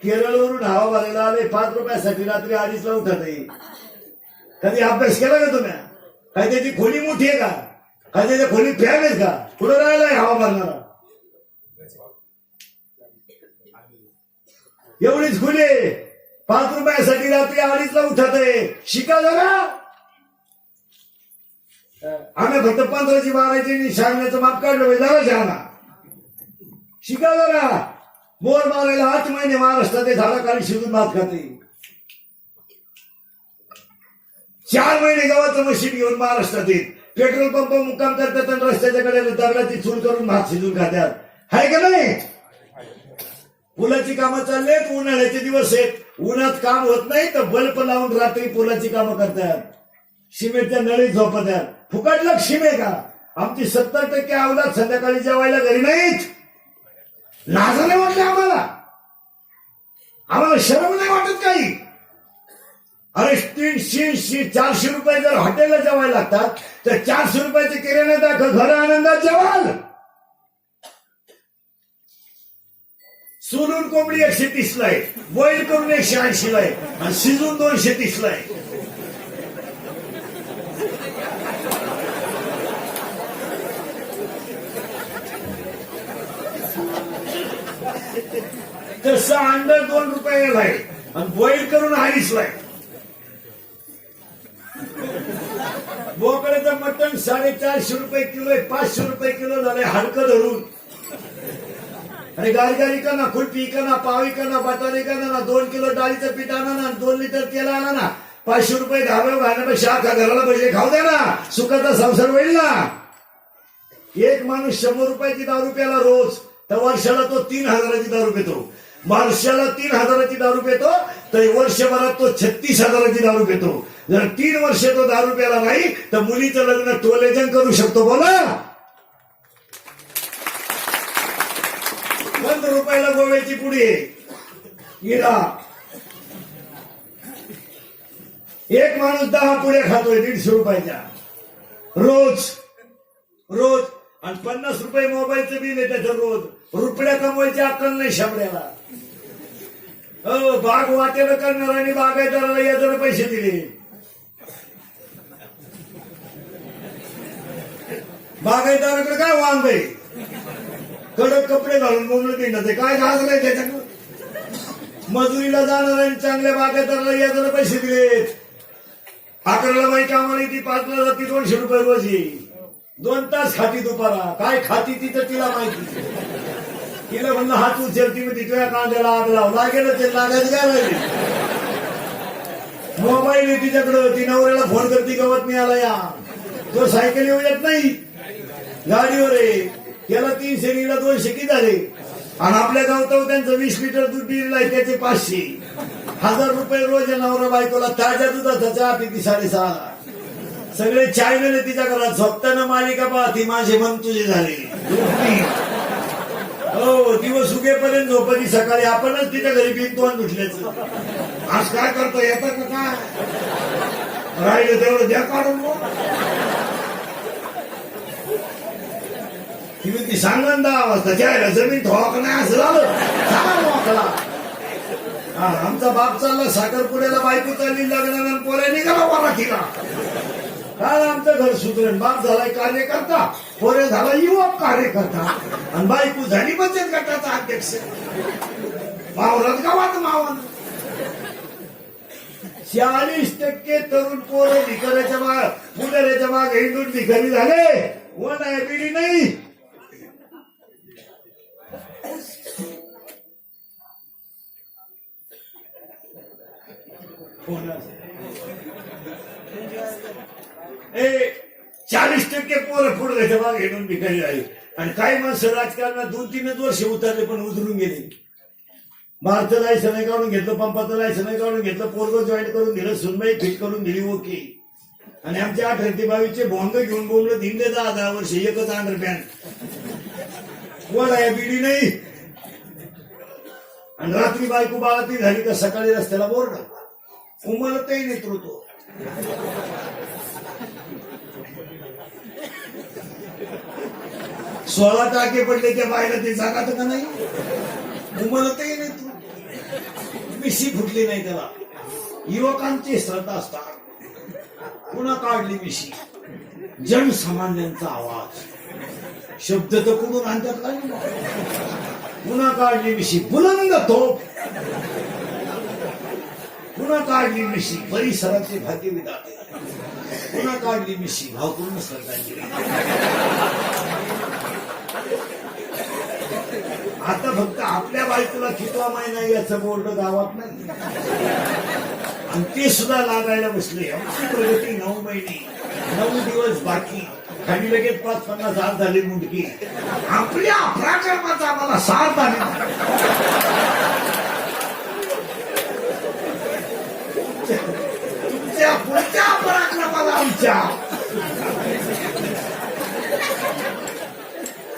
केरळवरून हवा भरायला आले, 5 रुपयासाठी रात्री 2:30ला उठत आहे. कधी अभ्यास केला का तुम्ही? काय त्याची खोली मोठी आहे का? काय त्याच्या खोलीत फॅन आहेत का? कुठं राहिलाय हवा भरणारा? एवढीच खोली आहे. 5 रुपयासाठी रात्री 2:30ला उठत आहे. शिका जरा. आम्ही फक्त 15ची 12ची शाळण्याचं माप काढलं जरा शहाणा. शिका जरा. मोर मारायला 8 महिने महाराष्ट्रात झाडाखाली शिजून भात खाते. 4 महिने गावाचं मशीन घेऊन महाराष्ट्रात येत. पेट्रोल पंप मुक्काम करतात आणि रस्त्याच्या कडेला दगडाची चूल करून भात शिजून खात्यात. हाय का नाही? पुलाची कामं चाललेत, उन्हाळ्याचे दिवस आहेत, उन्हात काम होत नाही तर बल्ब लावून रात्री पुलाची कामं करतात. सिमेंटच्या नळीत झोपतात. फुकटला शिमे का? आमची 70% अवलाद संध्याकाळी जेवायला घरी नाहीत. लाज नाही वाटले आम्हाला. आम्हाला शरम नाही वाटत काही. अरे 300-400 रुपये जर हॉटेलला जेवायला लागतात तर 400 रुपयाचे किराणा दाखल घर आनंदात जेवाल. सोलून कोंबडी 130ला आहे, बॉईल करून 180ला आहे आणि शिजून 230ला आहे. तसं अंडर 2 रुपयाला आहे आणि बॉईल करून 2.5ला आहे. बोकड्याचं मटण 450 रुपये किलो आहे, 500 रुपये किलो झाले हाडकं धरून. आणि गारगारी का ना, खुलपी का ना, पावी का ना, बटारी का ना, 2 किलो डाळीचं पीठ आणा ना, 2 लिटर तेल आणा ना, 500 रुपये धाब्यावर घालण्यापेक्षा अख्खा घराला पैसे खाऊ द्या ना, सुखाचा संसार होईल ना. एक माणूस 100 रुपयाची दारू प्याला रोज, तर वर्षाला तो 3,000ची दारू पितो. वर्षाला 3,000ची दारू पितो, तर वर्षभरात तो 36,000ची दारू पितो. जर 3 वर्ष तो दारू प्याला नाही तर मुलीचं लग्न टोलेजन करू शकतो. बोला, 100 रुपयाला गोव्याची पुडी हिरा. एक माणूस 10 पुड्या खातोय 150 रुपयाच्या रोज रोज. आणि 50 रुपये मोबाईलचं बिल आहे त्याचं रोज. रुपया कमवायची अक्कल नाही शाबड्याला. बाग वाटेला करणार आणि बागायदाराला याच्यावर पैसे दिले. बागायदाराकडे काय वांग आहे, कडक कपडे घालून बोलून देणार, काय घाललंय त्याच्याकडे. मजुरीला जाणार आणि चांगल्या बागायदाराला याच्यावर पैसे दिलेत. 11ला बाई कामाला येते, 5ला जाती, 200 रुपये रोज येईल. 2 तास खाती दुपारा. काय खाती तिथं तिला माहिती. तिला म्हणलं हात उचलती मी तिच्या कांद्याला आग लाव. लागेल ते लागायचं काय लागेल. मोबाईल आहे तिच्याकडं, ती नवऱ्याला फोन करते गवत मी आला या. तो सायकल येऊ येत नाही, गाडीवर आहे. त्याला 300 नीला 200 किती झाले. आणि आपल्या गावतावर त्यांचं 20 लिटर दूध दिलेलं आहे, त्याचे 500. 1000 रुपये रोज आहे नवरा बायकोला. ताज्या दुधाचा चहा पिती 6.5. सगळे चाय गेले तिच्या घरात. स्वप्तानं मालिका पाहती, माझे मन तुझे झाले. हो, दिवस उगेपर्यंत झोपती. सकाळी आपणच तिच्या घरी बिनतोंड धुतल्याचं. आज काय करतो, येतं का काय राहिलं तेवढं द्या काढून. ती सांगून 10 वाजता जायला जमीन ठोक नाही असं झालं. आमचा बाप चालला साखरपुड्याला, बायको चालली लग्नाला, पोऱ्या निघाला वराठीला. काय आमचं घर सुधरेल. बाप झालाय कार्यकर्ता, पोरे झाला युवक कार्यकर्ता, आणि बायको झाली बचत गटाचा अध्यक्ष. वावरात गावात मावण. 40% तरुण पोरं भिकाऱ्याच्या माग, पुढाऱ्याच्या माग हिंडून भिकारी झाले. वन आहे पिढी नाही. ए 40% पोरं पुढे मागे हिंडून भिकारी झाली. आणि काही माणसं राजकारणात 2-3 वर्ष उतरले पण उतरून गेले. भारताचं लायसन नाही काढून घेतलं, पंपाचं लायसन नाही काढून घेतलं, पोरगं जॉईन करून दिलं, सुनबाई फिट करून दिली. ओके. आणि आमच्या 18 ते 22चे भोंग घेऊन बोललं दिंडे 10 वर्ष एकच अंडरपॅन्ट. कोण आहे बिडी नाही. आणि रात्री बायको बाळाती झाली का सकाळी रस्त्याला बोर्ड. उमलतही नेतृत्व. सोळा टाके पडले त्या बायला ते जागात का नाही. उमलतही नेतृत्व. मिशी फुटली नाही त्याला. युवकांची श्रद्धा असतात. पुन्हा काढली मिशी. जनसामान्यांचा आवाज. शब्द तर कुठून आणतात काय. पुन्हा काढली मिशी. बुलंद तोफ. पुन्हा काढली मिशी. परिसराचे भाग्य विधाते. पुन्हा काढली मिशी. भावपूर्ण श्रद्धांजली. आता फक्त आपल्या बायकोला कितवा महिना याचं बोर्ड गावात नाही. आणि ते सुद्धा लागायला बसले. आमची प्रगती 9 महिने 9 दिवस बाकी. खाली लगेच 5-50 हात झाली मुंडकी. आपल्या पराक्रमाचा आम्हाला साथ आली. तुमच्या पुढच्या पराक्रमाला आमच्या.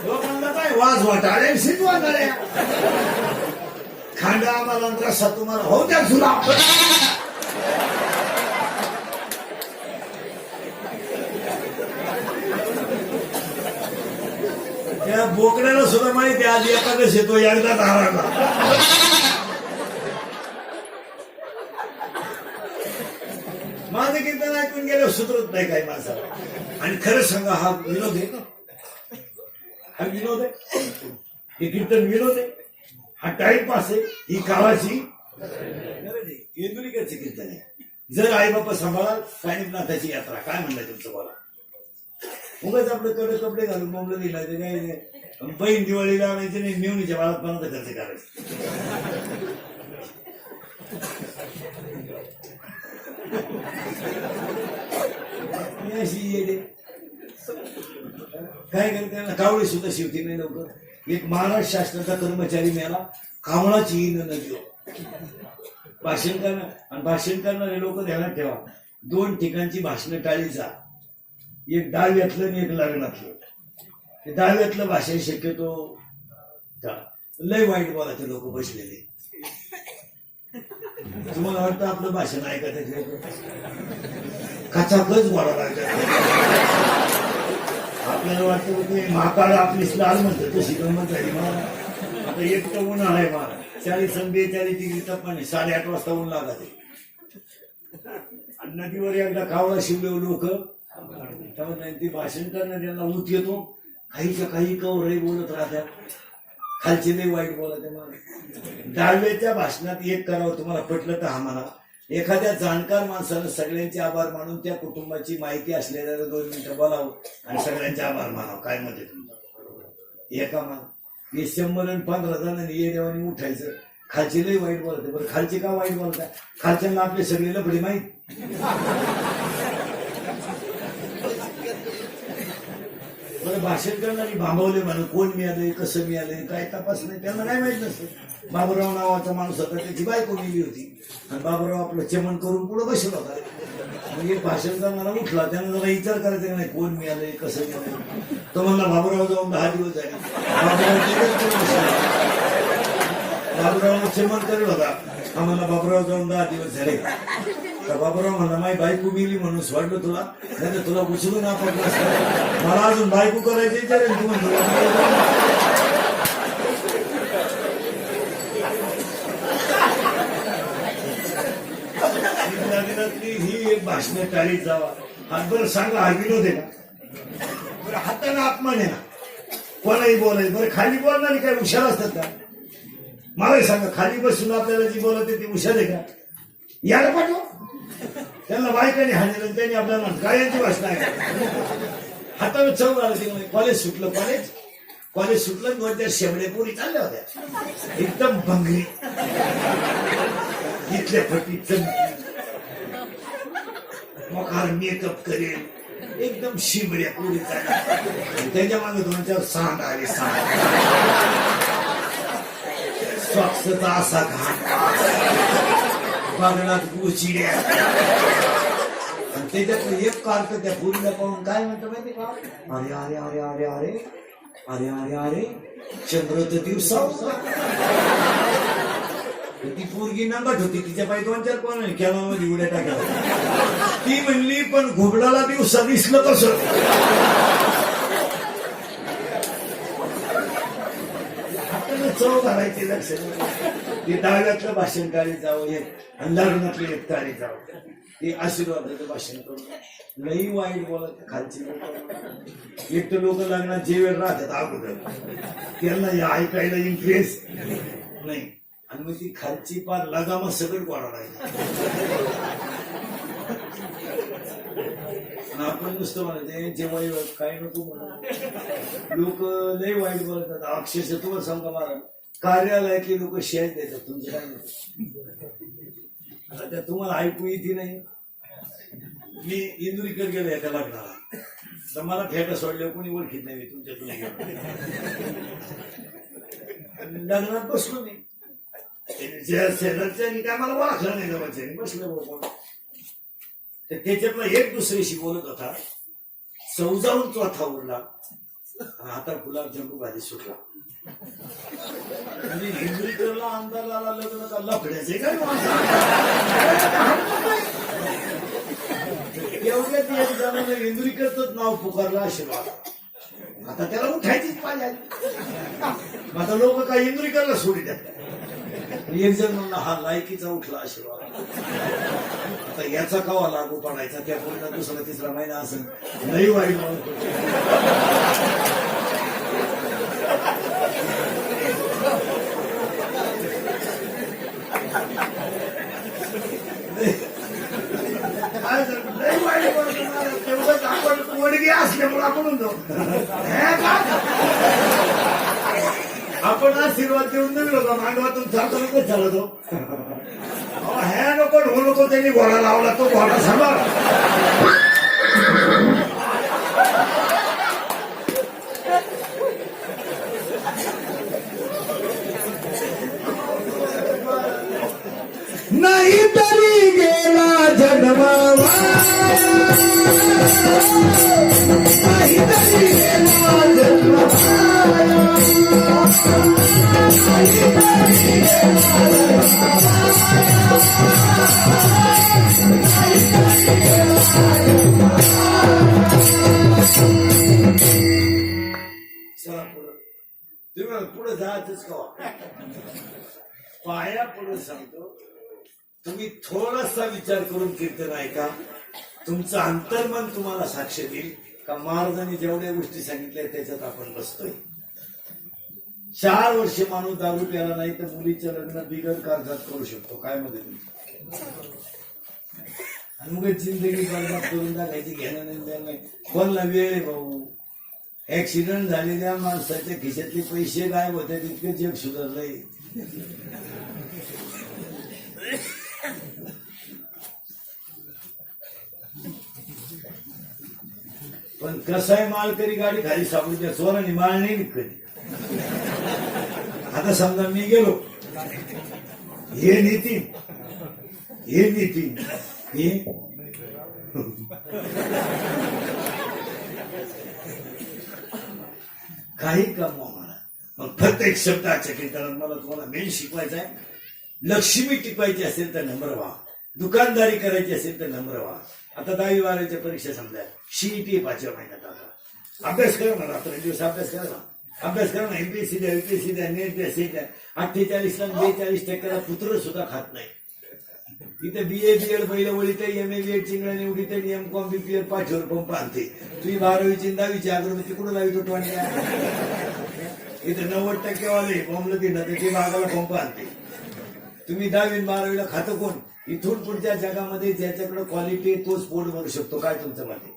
लोकांना काय वाज वाटाळे शिजवा गळ्या. खांडा आम्हाला रस्सा तुम्हाला हो द्या झुला. त्या बोकड्याला सुद्धा माहिती आज एखादं येतो एकदा दाराला. माझं कीर्तन ऐकून गेलं सुधरत नाही काही माणसाला. आणि खरं सांगा हा विनोद आहे का. हा विनोद आहे. हे कीर्तन विनोद आहे. हा टाइमपास आहे. ही काळाची इंदुरीकरचे कीर्तन आहे. जर आई बापा सांभाळा कानिपनाथाची यात्रा काय म्हणलंय तुमचं बोला. उगाच आपलं कडे कपडे घालून बोंबलं दिलायचं काय बहीण दिवाळीला आणायचं नाही मेवणीच्या बाळात खर्च करायचं. अशी येडे काय करते कावळे सुद्धा शिवती नाही लवकर. एक महाराष्ट्र शासनाचा कर्मचारी मिळाला कावळाची इन नदी भाषण करणार आणि भाषण करणारे लोक ध्यानात ठेवा 2 ठिकाणची भाषण टाळीचा. एक दहाव्यातलं आणि एक लग्नातलं. ते दहाव्यातलं भाषण शक्यतो लय वाईट बोलायचे लोक बसलेले. तुम्हाला वाटतं आपलं भाषण ऐकत कचाकच बोला लागतात. आपल्याला वाटतं की महाकाळ आपली लाल म्हणतो तो शिकवत झाली मला. आता एक तर उन्हाळा आहे मला 40 आणि 42 डिग्री तापमान 8:30 वाजता ऊन लागत. नदीवर एकदा कावळा शिवले लोक ती भाषण करणार त्यांना ऊत येतो. काहीच्या काही कवरही बोलत राहतात. खालचे नाही वाईट बोलत आहे मला. दहाव्याच्या भाषणात एक करावं तुम्हाला पटलं तर हा म्हणा. एखाद्या जाणकार माणसानं सगळ्यांचे आभार मानून त्या कुटुंबाची माहिती असलेल्या 2 मिनिटं बोलावं आणि सगळ्यांचे आभार मानावं. काय म्हणते तुमचं एका मान हे 100 आणि 15 जणांनी ये देवानी उठायचं. खालचे लई वाईट बोलते. बरं खालचे का वाईट बोलताय. खालच्यांना आपले सगळे लफडे माहीत. बरं भाषण करणारी भांबवले म्हणून कोण मिळाले कसं मिळाले काय तपास नाही त्यांना नाही माहित नसतं. बाबूराव नावाचा माणूस होता त्याची बायको मिली होती आणि बाबूराव आपलं चमन करून पुढे बसला होता. म्हणजे भाषण करणारा उठला त्यांना जरा विचार करायचा नाही कोण मिळाले कसं मिळाले. तो म्हणला बाबूराव जाऊन 10 दिवस झाले. बाबूराव चमन करत होता आम्हाला बाबूराव जाऊन 10 दिवस झाले. तर बाबूराव म्हणला माई बायको मिली म्हणून सोडलं तुला नाही तर तुला उचलून आपण मला अजून बायको करायची विचारेल तू म्हणतो. ही एक भाषण टाळीत जावा. हात बरं सांगा हा विनोद आहे का. बरं हाताने अपमान आहे ना कोणाही बोलाय. बरं खाली बोलणारी काय हुशार असतात का. मलाही सांगा खाली बसून आपल्याला जी बोलत ती हुशार आहे का. याला पाठव त्यांना बायकाने हाणलं त्यांनी आपल्याला काय यांची भाषण आहे. हाताने चव आलं. कॉलेज सुटलं कॉलेज सुटलं 2-4 शेवडे पोरी चालल्या होत्या एकदम भंगरी इथल्या फटी चमकी मकार मेकअप करेल एकदम शिमड्या पोरी चालल्या. त्याच्या मागे 2-4 सांड आले. स्वच्छता असा घाट बागडात गोचिड्या आणि त्याच्यात एक कार्ट त्या पोरीला पाहून काय म्हणतो माहिती का. अरे अरे अरे अरे अरे अरे अरे अरे चंद्र तर दिवसा ती पोरगी नंगट होती तिच्या पायी 2-4 कोण कॅनॉलमध्ये उड्या टाकल्या. ती म्हणली पण घोबडाला दिवसा दिसलं कसं. आपल्याला चव घालायची लक्ष. ते दहाव्यातलं भाषण काढी जावं आणि लग्नातलं एक काढी जावं. ते आशीर्वादाचं भाषण करून लई वाईट बोलत खालची लोक. एक तर लोक लग्नात जे वेळ राहतात अगोदर त्यांना या ऐकायला इंटरेस्ट नाही आणि मग ती खालची पार लगामा सगळं गोळा राहिली. आपण नुसतं म्हणायचं जेव्हा काय नको म्हणून लोक लय वाईट बोलतात. अक्षरशः तुम्हाला सांगा मला कार्यालयातले लोक शेअर देतात तुमचं काय नाही. आता त्या तुम्हाला ऐकू येते नाही. मी इंदुरीकर गेलो एका लग्नाला तर मला फेटा सोडल्यावर कोणी ओळखीत नाही. तुमच्यातून लग्नात बसलो मी शेजारच्या काय मला ओळखलं नाही जवळच्या बसलं बघ. तर त्याच्यातला एक दुसरीशी बोलत होता. चौजावून चौथा उरला आता गुलाबजामू भाजी सुटला. म्हणजे इंदुरीकरला अंदाज आला लग्न का लफड्याचे काय एवढ्या जणांना इंदुरीकरच नाव पुकारलं आशीर्वाद. आता त्याला उठायचीच पाहिजे. आता लोक काय इंदुरीकरला सोडी देतात. एक जण म्हणला हा लायकीचा उठला आशीर्वाद. आता याचा कवा लागू पडायचा त्या पूर्ण 2रा-3रा महिना असं नाही वाईट काय झालं लय वाईट पडतं मला. तेवढंच आपण कोडगी असल्यामुळे आपण म्हणतो हे का? आपण आशीर्वाद देऊन दिलो का मांडवातून चालतो नको चालतो हे नको ढो नको त्यांनी घोडा लावला तो घोडा सांभाळ. नाही तरी गेला जन्म नाही तरी गेला जन्म चला पुढं तुम्ही पुढे जायचंच का पाया पुढे सांगतो. तुम्ही थोडासा विचार करून कीर्तन ऐका. तुमचं अंतर्मन तुम्हाला साक्ष देईल का महाराजांनी जेवढ्या गोष्टी सांगितल्या त्याच्यात आपण बसतोय. 4 वर्ष माणूस दारू प्याला नाही तर मुलीचं लग्न बिगर कागदात करू शकतो. काय मध्ये आणि मग जिंदगी बरबाद करून टाकायची घेणं नाही. कोणला वेळ आहे भाऊ. ऍक्सिडेंट झालेल्या माणसाच्या खिशातले पैसे गायब होते तितके जग सुधारलंय. पण कसाय मालकरी गाडी खाली सापडू त्या चोरांनी माल नाही विकत. आता समजा मी गेलो हे नितीन हे काही कमवा मला. मग प्रत्येक शब्दाच्या कीर्तनात मला तुम्हाला मेन शिकवायचं आहे. लक्ष्मी टिकवायची असेल तर नम्र व्हा. दुकानदारी करायची असेल तर नम्र व्हा. आता 10वी 12वीच्या परीक्षा समजा CET 5व्या महिन्यात. आता अभ्यास करा ना. रात्र दिवस अभ्यास करा ना. अभ्यास करा ना. MPSC द्या UPSC द्या नेट द्या सीट द्या. 48 ला 42% पुत्र सुद्धा खात नाही. इथे BA BEd पहिलं वळीत MA BEd चिंगळा निवडीत MCOM BPL 500 पंप आणते. तुम्ही 12वीची 10वीची अगरबत्ती कुठं लावितो टोणक्या. इथे 90% वाले बॉम्बला दिला ते मागाला पंप आणते. तुम्ही 10वी 12वीला खातं कोण. इथून पुढच्या जगामध्ये ज्याच्याकडे क्वालिटी तोच पोट भरू शकतो. काय तुमचं मत आहे.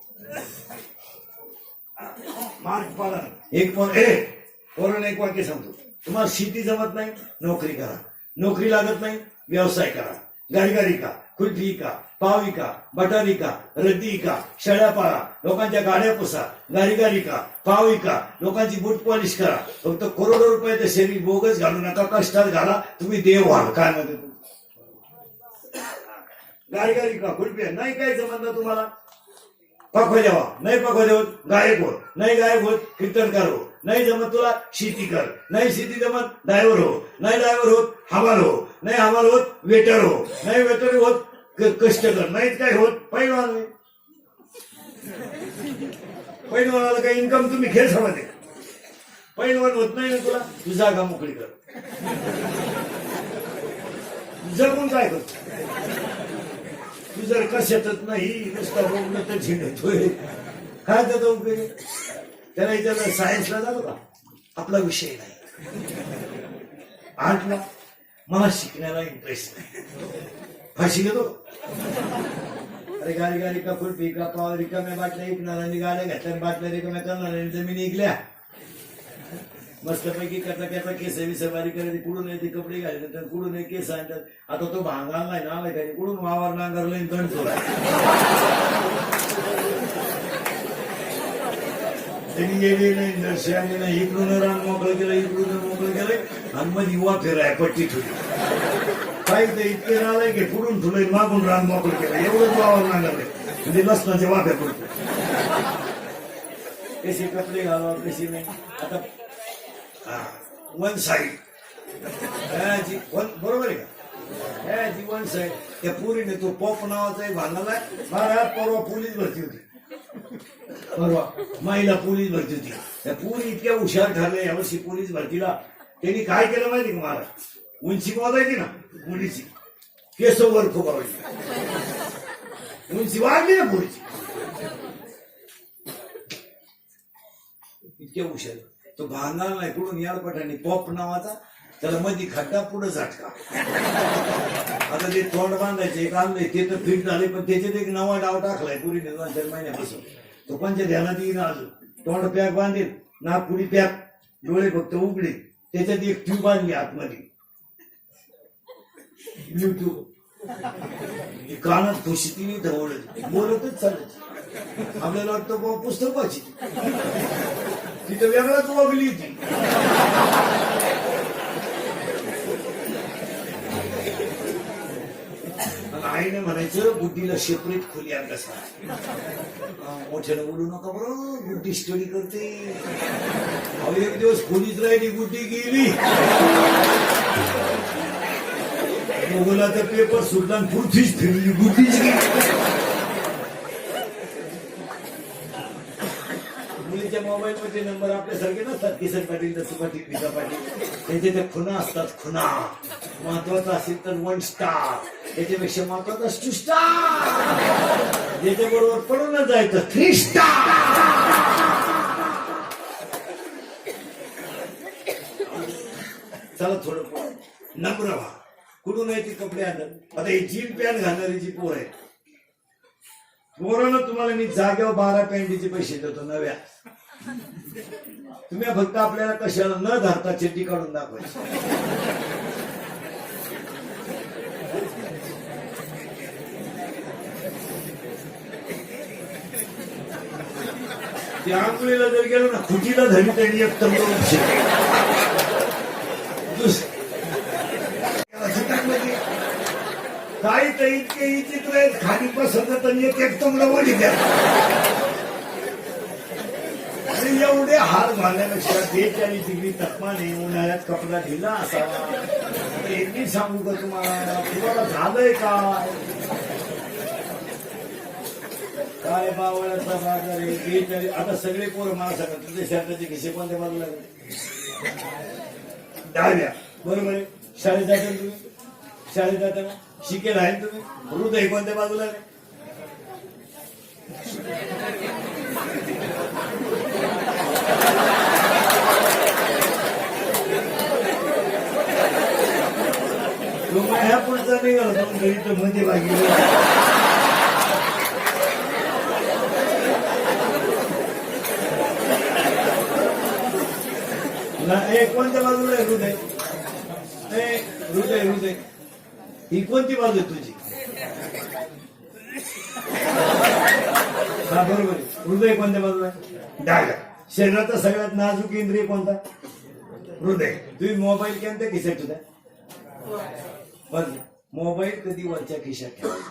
मार्क पाडा. एक पोरांना एक वाक्य सांगतो. तुम्हाला शेती जमत नाही नोकरी करा. नोकरी लागत नाही व्यवसाय करा. गारगारी का खुर्ची का पावी का बटारी का रद्दी का शेळ्या पाळा. लोकांच्या गाड्या पुसा. गारीगारी का पावी का लोकांची बूट पॉलिश करा. फक्त करोडो रुपयाचं शरीर बोगस घालू नका. कष्टात घाला. तुम्ही देव व्हाल. काय म्हणते गारगारी का खुरप्या नाही काय जमत ना तुम्हाला. पखवा द्यावा नाही पखवा देवत गायक होत नाही. गायक होत कीर्तनकार हो. नाही जमत तुला शेती कर. नाही शेती जमत ड्रायव्हर हो. नाही ड्रायव्हर होत हवाल हो. नाही हवाल होत वेटर हो. नाही वेटर होत कष्ट कर. नाहीत काय होत पैलवान. पैलवानाला काही इन्कम तुम्ही खेळ समजते. पैलवान होत नाही ना तुला. तू जागा मोकळी कर. जगून काय करतो. तू जर कशातच नाही नुसता बोलणं तर झिंडतोय काय त्याचा उपयोग. त्याला विचारलं सायन्सला झालं का. आपला विषय नाही. आर्टला मला शिकण्याला इंटरेस्ट नाही. फाशी घेतो. अरे गाडी का खुरपी का पाव रिकाम्या बाटल्या ऐकणाऱ्यांनी गाड्या घेतल्या. बाटल्या रिकाम्या करणाऱ्यांनी जमिनी ऐकल्या. मस्तपैकी करता केस विसरवारी करायची. कुठून येते कपडे घालतात. कुठून हे केस आणतात. आता तो भांगाल नाही ना काय कुठून वावर नांगरला दंड चोरा. त्यांनी गेली नाही नर्से आणली नाही. इकडून रान मोकळं केलं इकडून मोकळं केलंय आणि मग युवा फिराय पट्टी ठेवली. काही तर इतके राहिलंय की पुढून ठुलंय मागून रान मोकळं केलं. एवढंच वावर नांगरले म्हणजे लसणाचे वाफ्या पडतो. कसे कपडे घालावा कशी नाही. आता वन साईड बरोबर आहे का. वन साईड त्या पुरीने तो पॉप नावाचा एक भांडला. मला परवा पोलीस भरती होती. परवा महिला पोलीस भरती होती. त्या पुरी इतक्या हुशार ठरल्या यावर्षी पोलीस भरतीला. त्यांनी काय केलं माहिती का. मला उंची मोजायची ना मुलीची केस वर फुगावायची. उंची वाढली ना पुरीची. इतक्या हुशार. तो भांगाल नाही कुठून यार पठाणी पॉप नावाचा त्याला मध्ये खड्डा पुढे झटका. आता ते तोंड बांधायचे एक आणलंय ते तर फिट झाले, पण त्याच्यात एक नवा डाव टाकलाय पुरी 2-4 महिन्यापासून. तो पंच ध्यानात येईन अजून. तोंड पॅक बांधेल, नागपुडी पॅक, डोळे फक्त उघडे, त्याच्यात एक ट्यूब आणली आतमध्ये ब्ल्यूटूथ. कानात खुशीतीने धवळत बोलतच चालत. आपल्याला वाटतं बाबा पुस्तक वाची, तिथं वेगळाच वागली ती. आईने म्हणायचं बुद्धीला सेपरेट खोली अभ्यास करा. मोठ्यानं बोलू नका बरं, बुद्धी स्टडी करते. एक दिवस खोलीच राहिली, बुद्धी गेली. मोगलाचा पेपर सुटला, पृथ्वीच फिरली, बुद्धीच गेली. मुलीच्या मोबाईल मध्ये नंबर आपल्यासारखे नसतात, किसन पाटील, दसू पाटील, पिता पाटील. त्यांच्या त्या खुणा असतात, खुणा. महत्वाचं असेल तर 1 स्टार, त्याच्यापेक्षा महत्वाचं 2 स्टार, ज्याच्याबरोबर पडूनच जायचं 3 स्टार. चला थोडं नम्र व्हा. कुठून आहे ती कपडे आणत. आता ही जीन पॅन्ट घालणारी जी पोर आहे, पोरानं तुम्हाला मी जागेवर 12 पॅन्टीचे पैसे देतो नव्या. तुम्ही फक्त आपल्याला कशाला न धरता चेटी काढून दाखवायची. त्या आंघोळीला जर गेलो ना, खुटीला धरी त्यांनी एक तंबू काही तर इतके विचित्र आहेत, खाली पसंत एक तंबडा वडी द्या. एवढे हार झाल्यापेक्षा 42 डिग्री तापमान आहे, उन्हाळ्यात कपडा ढिला असावा. एकही सांगू का तुम्हाला झालंय काय बावळ्याचा बाजार आहे. आता सगळे पोरं मला सांगत तुझे शर्टाचे खिसे कोणत्या बाजूला डाव्या, बरोबर आहे. शाळेत जाता तुम्ही, शाळेत जाताना शिकेल आहे तुम्ही. हृदय कोणत्या बाजूला आहे. ह्या पुढचा निघाला तर मध्ये बाकी कोणत्या बाजूला आहे हृदय. हृदय हृदय ही कोणती बाजू आहे तुझी. हा बरोबर आहे. हृदय कोणत्या बाजूला आहे. डाव्या. शरीराचा सगळ्यात नाजूक इंद्रिय कोणता. हृदय. तुम्ही मोबाईल कोणत्या खिशात ठेवता. बरं, मोबाईल कधी वरच्या खिशात ठेवायचा.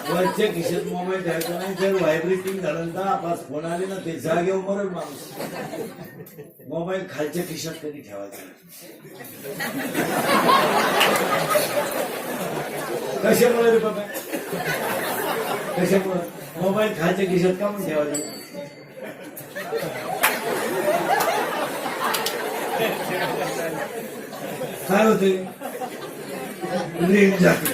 वरच्या खिशात मोबाईल ठेवायचा नाही. जर व्हायब्रेटिंग झालं तर आपास फोन आले ना, ते जागेवर मरल माणूस. मोबाईल खालच्या खिशात कधी ठेवायचा. कशामुळे रे बाबा, कशामुळे मोबाईल खालच्या खिशात का म्हणून ठेवायचा. काय होते रेंज जाते.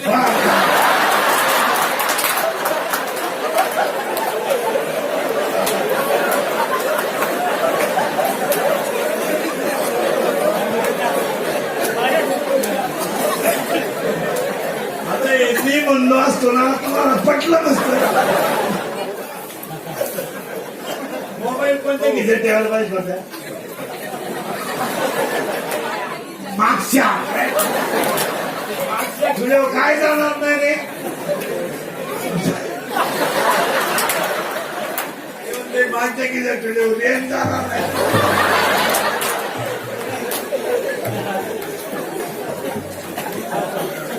आता मी म्हणलो असतो ना, तुम्हाला पटलं नसतं. मोबाईल कोणत्या खिशात ठेवायला पाहिजे होत्या. मागच्या तुझ्या काय जाणार नाही रे. मागच्या खिशात तुझ्या रेंज जाणार नाही.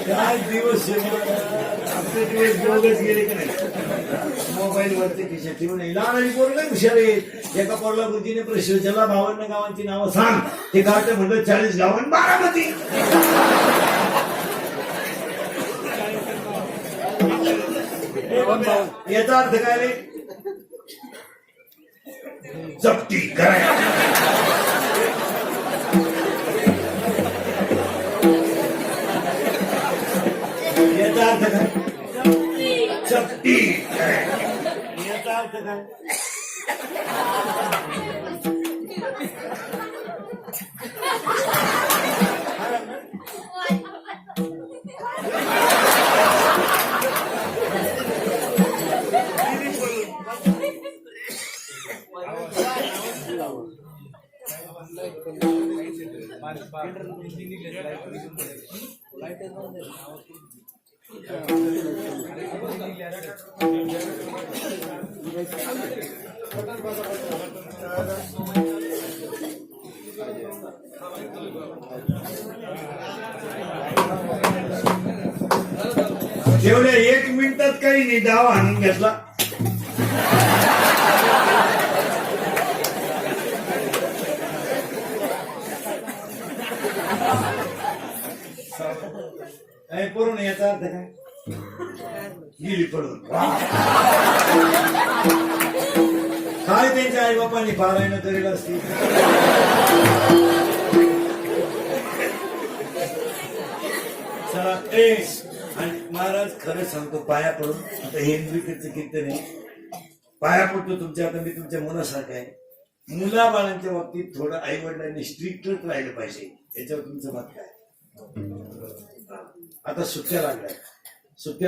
काय दिवस आपले दिवस दिवस गेले की नाही. मोबाईल वरती खिशात ठेवू नये. लहान आणि पोरं नाही हुशार आहेत. एका पोरला बुद्धीने प्रश्न विचारला, 52 गावांची नावं सांग. ते गावचं म्हणलं 40 गावां बारामती. याचा अर्थ काय रे. जप्ती करायला. याचा अर्थ काय. जप्ती. याचा अर्थ काय? तेवढ्या 1 मिनिटात काही नाही डाव आणून घेतला. पडून याचा अर्थ काय? गेली पडून. काय त्यांच्या आई बापांनी पारायण करेल असते. चला आणि महाराज खरं सांगतो पाया पडून. आता हे इंद्रिकडचं कीर्तन आहे. पाया पडतो तुमच्या. आता मी तुमच्या मुलासारखं आहे. मुलाबाळांच्या बाबतीत थोडं आई वडिलांनी स्ट्रिक्टच राहिलं पाहिजे. याच्यावर तुमचं मत काय? आता सुट्ट्या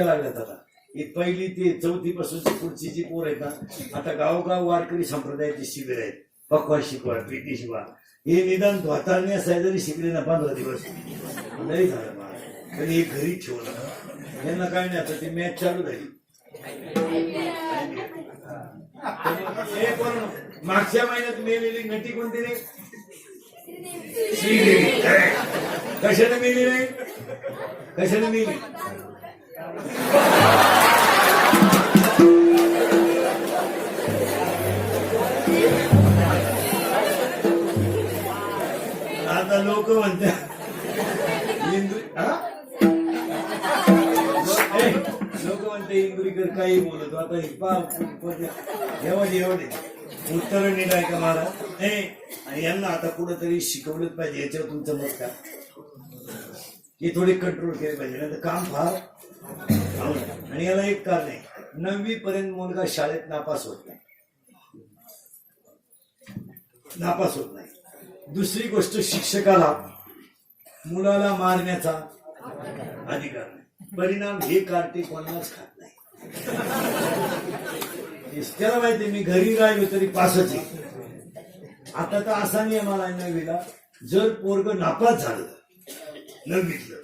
लागल्यात आता. ही 1ली ते 4थी पासून पुढची जी पोर आहेत ना, आता गावोगाव वारकरी संप्रदायाचे शिबिर आहेत. पक्वा शिकवा, प्रीती शिकवा. हे निदान धोतारणे असाय जरी शिकले ना 15 दिवस नाही झालं मला, तरी हे घरी ठेवलं. यांना काय नाही. आता ती मॅच चालू झाली. मागच्या महिन्यात मेलेली नटी कोणती रे? श्रीदेवी. कशाने मेली नाही? कशाने मेली? आता लोक म्हणतात लोक म्हणते इंदुरीकर काही बोलतो. आता एवढे उत्तर निघाय का महाराज? आणि यांना आता कुठंतरी शिकवलंच पाहिजे. याच्यावर तुमचं मत काय? हे थोडे कंट्रोल केले पाहिजे. नाही तर काम फार. आणि याला एक कारण आहे, 9वी पर्यंत मुलगा शाळेत नापास होत नाही. दुसरी गोष्ट, शिक्षकाला मुलाला मारण्याचा अधिकार नाही. परिणाम हे कार्टी कोणालाच खात नाही. त्याला माहिती मी घरी राहिलो तरी पासच आहे. आता तर असा नियम आला 9वीला, जर पोरग नापास झालं 9वीतलं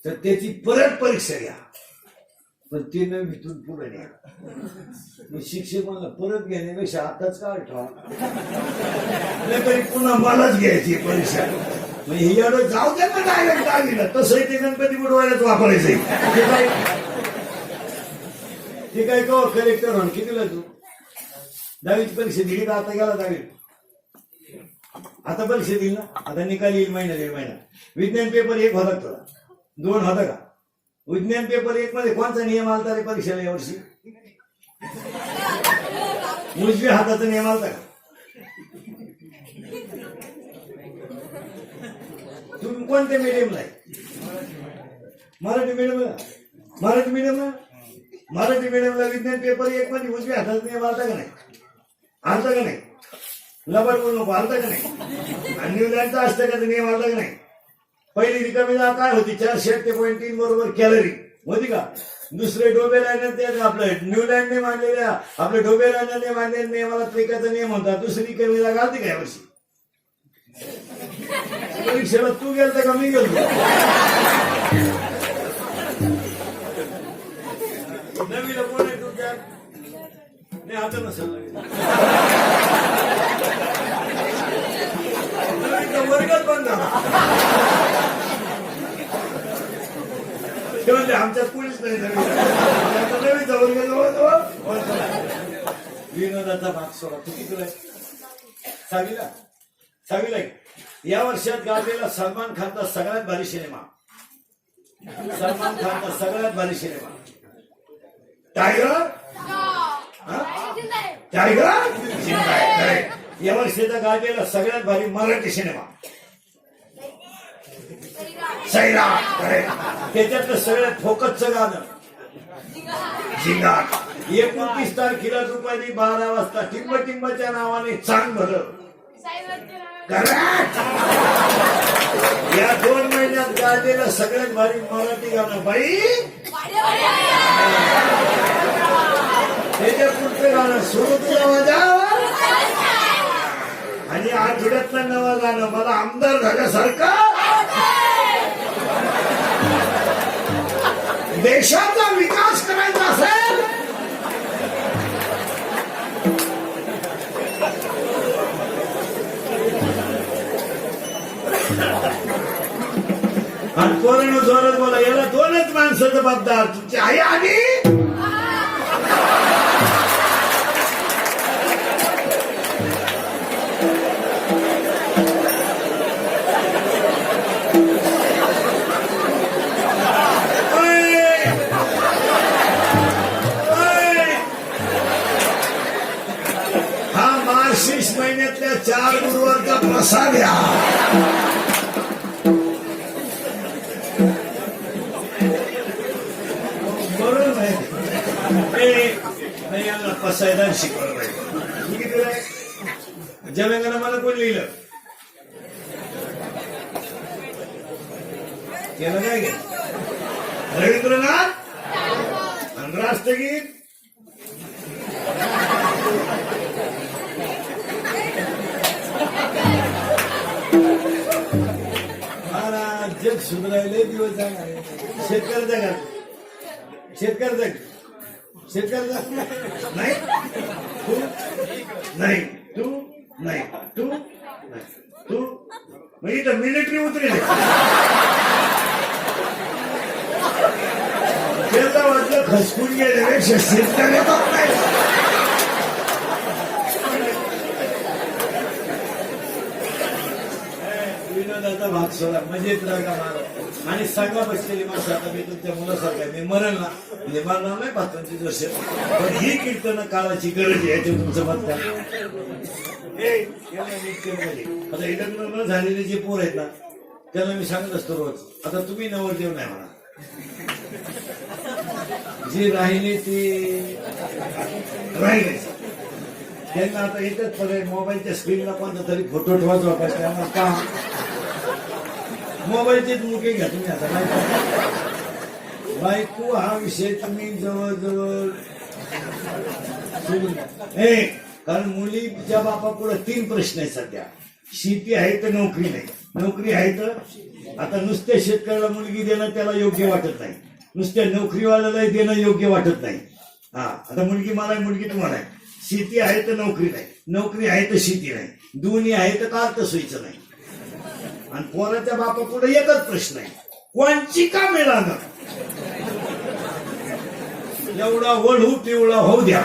तर त्याची परत परीक्षा घ्या, पण ते 9वीतून पुढे न्या. शिक्षक मला परत घेण्यापेक्षा आताच का ठेवा, तरी पुन्हा मलाच घ्यायची परीक्षा. ही एवढं जाऊ द्या ना डायरेक्ट 10वीला. तसंही ते गणपती बुडवायलाच वापरायचंय. ते काय कहो कलेक्टर म्हणून कितीला तू 10वीची परीक्षा दिली का? आता गेला 10वी. आता परीक्षा दिली ना, आता निकाल येईल महिना 1.5 महिना. विज्ञान पेपर 1 होता तुला, 2 होता का? विज्ञान पेपर 1 मध्ये कोणता नियम आलता रे परीक्षेला यावर्षी? उजव्या हाताचा नियम आलता का? तुम्ही कोणत्या मीडियमला आहे? मराठी मीडियमला विज्ञान पेपर 1 मध्ये उजव्या हाताचा नियम आलता का नाही? आलता का नाही? लबाड बोलू नको. आलता का नाही? आणि न्यूलँडचा असतं का नियम आलता का नाही? पहिली रिकामी जागा काय होती? 478.3 बरोबर कॅलरी होती का? दुसरे डोबेलाने ते आपलं न्यूलँडने मांडलेल्या आपल्या डोबेलाने मांडलेल्या नियमाला त्रिकाचा नियम होता. दुसरी कमी जागा आलती का यावर्षी? परीक्षेला तू गेलता का मी गेलो? नवीला कोण आहे तुमच्या? नाही आता नसेल वर्गात बंद झाला. म्हणजे आमच्यात पोलीस नाही. नवीचा वर्ग जवळ विनोदाचा भाग सोडा. तू किती आहे? 6वीला. या वर्षात गाजलेला सलमान खानचा सगळ्यात भारी सिनेमा टायगर. या वर्षीचा गाजलेला सगळ्यात भारी मराठी सिनेमा सैराट. त्याच्यातलं सगळ्यात फोकसचं गाणं झिंगाट 29 तारखेला दुपारी 12 वाजता टिंबटिंबाच्या नावाने चांग भरलं. करेक्ट. या 2 महिन्यात गाजलेलं सगळ्यात भारी मराठी गाणं बाई. त्याच्या पुढचं गाणं सुरू तुला माझ्या. आणि आठवड्यातलं नवं गाणं मला आमदार झाल्यासारखं. देशाचा विकास करायचा असेल आणि कोरोना जोरात बोला. याला 2च माणसं जबाबदार, तुमची आई आणि हा मार्गशीर्ष महिन्यातल्या 4 गुरुवारचा प्रसाद या. बरोबर आहे. पसायदार शिकवलं पाहिजे. किती आहे जनांना मला कोण लिहिलं केलं काय गे रवींद्रनाथ आणि राष्ट्रगीत जग सुधारायले दिवस जाणार. शेतकऱ्याचा घाल शेतकऱ्याचा शेतकऱ्याचा नाही तू नाही तू नाही तू नाही तू मग इथं मिलिटरी उतरेल. त्याचा वाटलं खसकून गेल्यापेक्षा शेतकऱ्याचा नाही. विनोदाचा भाग सोडा मजेत रागा मारा आणि सांगा बसलेली माणसं. आता मी तुमच्या मुलासारखं मी मरण ना म्हणजे मरणार नाही 25 वर्ष, पण ही कीर्तन काळाची गरज आहे. याच्यावर तुमचं मत काय. आता हे लग्न न झालेले जे पोर आहेत ना त्याला मी सांगत असतो रोज, आता तुम्ही नवरदेव नाही म्हणा, जे राहिले ते राहिले. त्यांना आता एकच पर्याय, मोबाईलच्या स्क्रीनला कोणता तरी फोटो ठेवायचा होता. त्यामुळे का मोबाईलचेच मुके घ्या तुम्ही. आता बायको हा विषय तुम्ही जवळजवळ सोडून हे, कारण मुलीच्या बापापुढे 3 प्रश्न आहेत सध्या. शेती आहे तर नोकरी नाही, नोकरी आहे तर आता नुसत्या शेतकऱ्याला मुलगी देणं त्याला योग्य वाटत नाही, नुसत्या नोकरीवाल्याला देणं योग्य वाटत नाही. हा आता मुलगी मला आहे, मुलगी तुम्हाला आहे. शेती आहे तर नोकरी नाही, नोकरी आहे तर शेती नाही, दोन्ही आहे तर का सोयीचं नाही. आणि पोराच्या बापा पुढे एकच प्रश्न आहे, कोणची का मिळालं. एवढा वढू पिवळा होऊ द्या.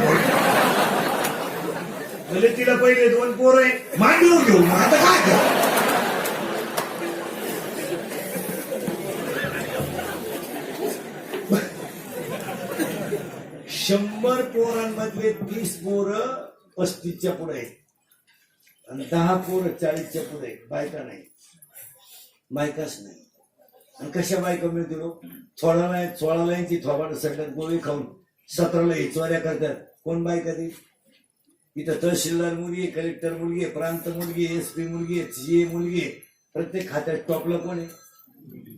भले तिला पहिले 2 पोरं आहे, मांडून घेऊ. आता काय करू. शंभर पोरांमधले 30 पोरं 35च्या पुढे आहेत आणि 10 पोरं 40च्या पुढे आहेत. बायका नाही, बायकाच नाही. आणि कशा बायका मिळतील. 16 लाईनची थोबाड सगळ्यात गोळी खाऊन 17ला चोऱ्या करतात. कोण बायका ती. इथं तहसीलदार मुलगी आहे, कलेक्टर मुलगी आहे, प्रांत मुलगी आहे, SP मुलगी आहे, CA मुलगी आहे. प्रत्येक खात्यात टॉपला कोण आहे.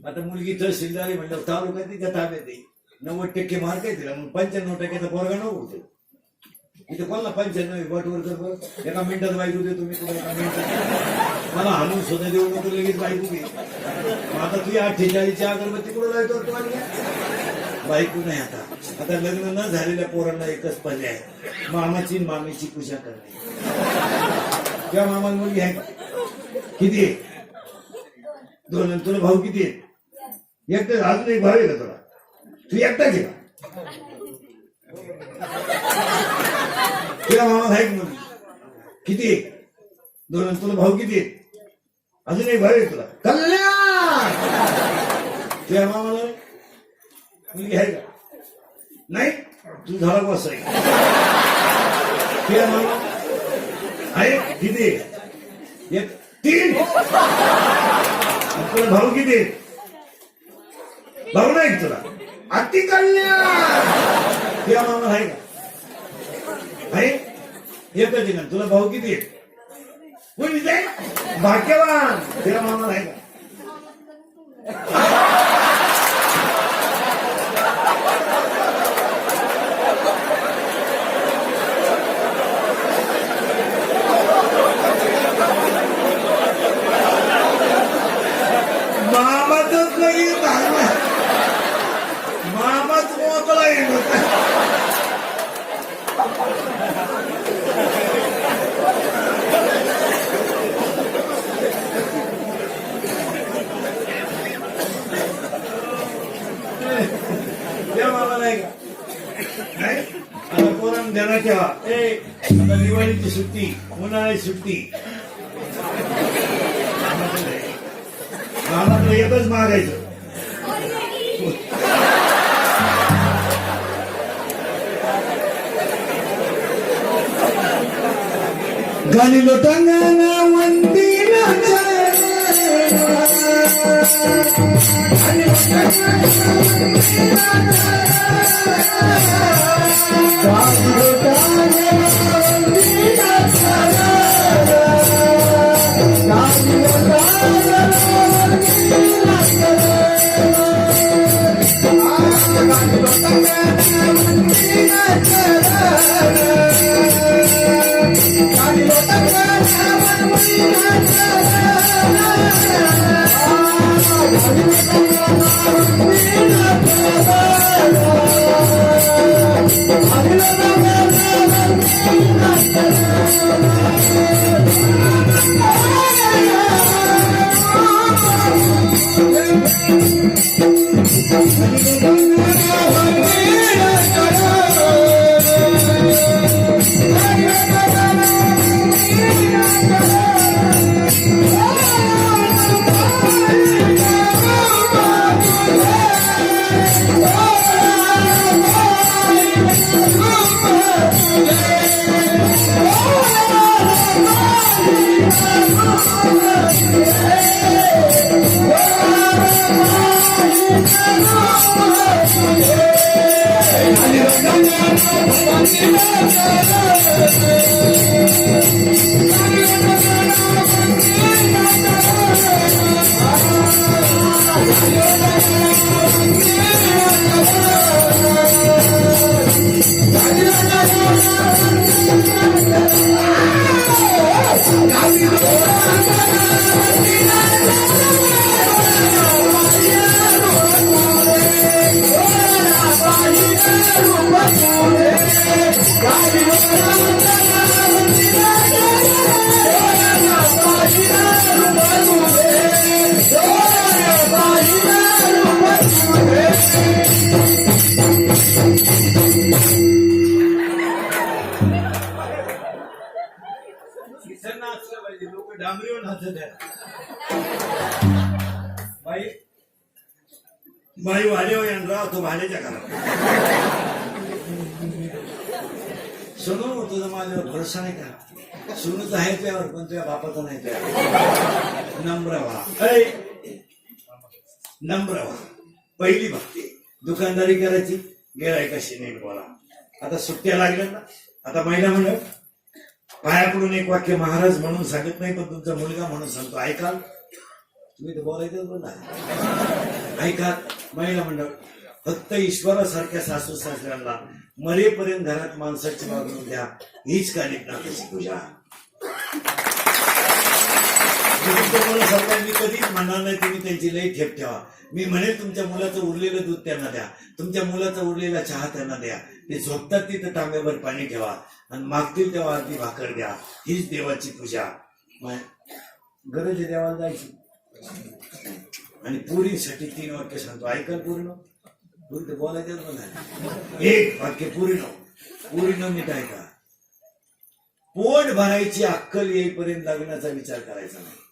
आता मुलगी तहसीलदार आहे म्हणजे तालुका तिच्या ताब्यात आहे. 90% मार्क आहे तिला, मग 95% पोरगा नको होते. इथे कोणाला 95 वाटवर कर. एका मिनिटात बायको देतो मी तुला. एका मिनिटात मला हाणून सुद्धा देऊ नको, लगेच बायको घे. आता तुझी 48च्या अगरबत्ती कुठं लावतो तुम्हाला. बायको नाही. आता लग्न न झालेल्या पोरांना एकच पर्याय, मामाची मामीची पूजा करणे. किंवा मामाला मुलगी आहे किती आहे. 2. तुला भाऊ किती आहे. एकटं. अजून एक भाऊ आहे का तुला. तू एकटाच आहे का. तुला मामा आहे मुलगी किती आहे. 2. तुला भाऊ किती आहे. अजून एक भाऊ आहे तुला. कल्याण. तुझ्या मामाला मुलगी आहे का नाही. तू झाला बस आहे. तुझ्या मामा आहे किती. 3. तुला भाऊ किती. भाऊ नाही तुला. अति कल्याण. किंवा मामा आहे का? आहे एकच आहे ना. तुला भाऊ किती आहेत? कोणी ते भाग्यवान. किंवा मामा आहे का? मामाच नाही मामाच मोकळा येईल. मामा नाही का? नाही आता पोरांना ध्यानात ठेवा. आता दिवाळीची सुट्टी, उन्हाळ्याची सुट्टी. मामाकडे एकच मागायचं. गाणी लोटांगणा वंदीला लोक डांबरीवर नाचत आहे. बाई वाले यांना तो भाड्याच्या घरात. सोनू तुझा माझ्यावर भरोसा नाही का? सोनूच आहे त्यावर पण तुझ्या बापाचा नाही त्यावर. नम्र व्हा, नम्र व्हा. पहिली भक्ती दुकानदारी करायची, गिऱ्हाईकाशी नीट बोला. आता सुट्ट्या लागल्या ना, आता महिला मंडळ पाया पडून एक वाक्य महाराज म्हणून सांगत नाही, पण तुमचा मुलगा म्हणून सांगतो. ऐकाल? तुम्ही तर बोलायचं बोला. ऐका महिला मंडळ, फक्त ईश्वरासारख्या सासू सासऱ्यांना मरेपर्यंत घरात माणसाची वागणूक द्या. हीच कालिकनाथाची पूजा. तुम्हाला सरकारने कधीच म्हणणार नाही तुम्ही त्यांची लई ठेप ठेवा. मी म्हणेल तुमच्या मुलाचं उरलेलं दूध त्यांना द्या, तुमच्या मुलाचा उरलेला चहा त्यांना द्या. ते झोपतात तिथं तांब्यावर पाणी ठेवा आणि मागतील तेव्हा अर्धी भाकर द्या. हीच देवाची पूजा. गरज आहे देवाला जायची. आणि पुरीसाठी 3 वाक्य सांगतो. ऐकाल? पूर्ण पुरी तर बोलायचंच बोला. एक वाक्य पूर्ण नीट ऐका. पोट भरायची अक्कल येईपर्यंत लग्नाचा विचार करायचा नाही.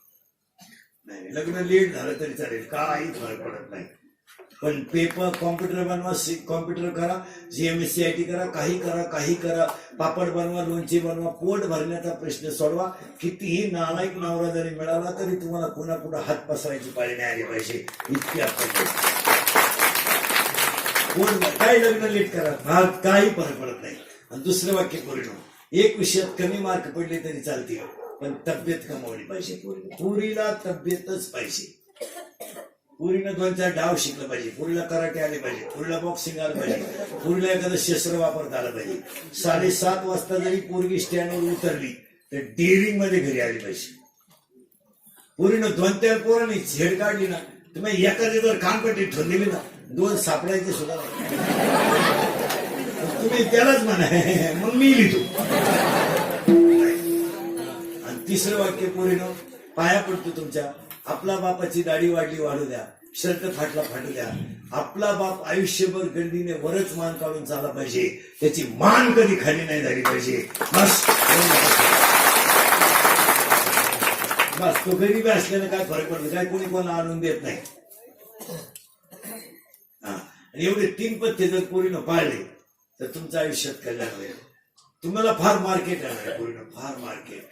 लग्न लेट झालं तरी चालेल, काही फरक पडत नाही. पण पेपर कॉम्प्युटर बनवा, कॉम्प्युटर करा, CMSCIT करा, काही करा, पापड बनवा, लोणची बनवा, पोट भरण्याचा प्रश्न सोडवा. कितीही नालायक नवरा जरी मिळाला तरी तुम्हाला पुन्हा पुन्हा हात पसरायची पाळी नाही आली पाहिजे. इतकी अक्कल. कोण काय लग्न लेट करा हा काही फरक पडत नाही. आणि दुसरं वाक्य पूर्ण, एक विषयात कमी मार्क पडले तरी चालतील पण तब्येत कमावली पाहिजे. पुरीला तब्येतच पाहिजे. पुरीनं 2-4 डाव शिकलं पाहिजे, पुरीला कराटे आले पाहिजे, पुरीला बॉक्सिंग आलं पाहिजे, पुरीला एखादं शस्त्र वापरता आलं पाहिजे. 7:30 वाजता जरी पोरगी स्टँडवर उतरली तर डेअरिंग मध्ये घरी आली पाहिजे. पुरीनं 2-4 पोरांनी झेड काढली ना, तुम्ही एखादी जर कानपट्टी ठरलेली ना 2 सापडायचे सुद्धा नाही. तुम्ही त्यालाच म्हणा मग मी लिहितो. आणि तिसरं वाक्य पुरीनं, पाया पडतो तुमच्या, आपला बापाची दाढी वाढली वाढू द्या, शर्ट फाटला फाटू द्या, आपला बाप आयुष्यभर गंडीने वरच मान काढून चालला पाहिजे, त्याची मान कधी खाली नाही झाली पाहिजे. बस बस तो गरीब असल्यानं काय फरक पडतो, काय कोणी कोणा आणून देत नाही. आणि एवढे 3 पथ्य जर पोरीनं पाळले तर तुमच्या आयुष्यात कल्याण होईल. तुम्हाला फार मार्केट आहे पोरीनं, फार मार्केट.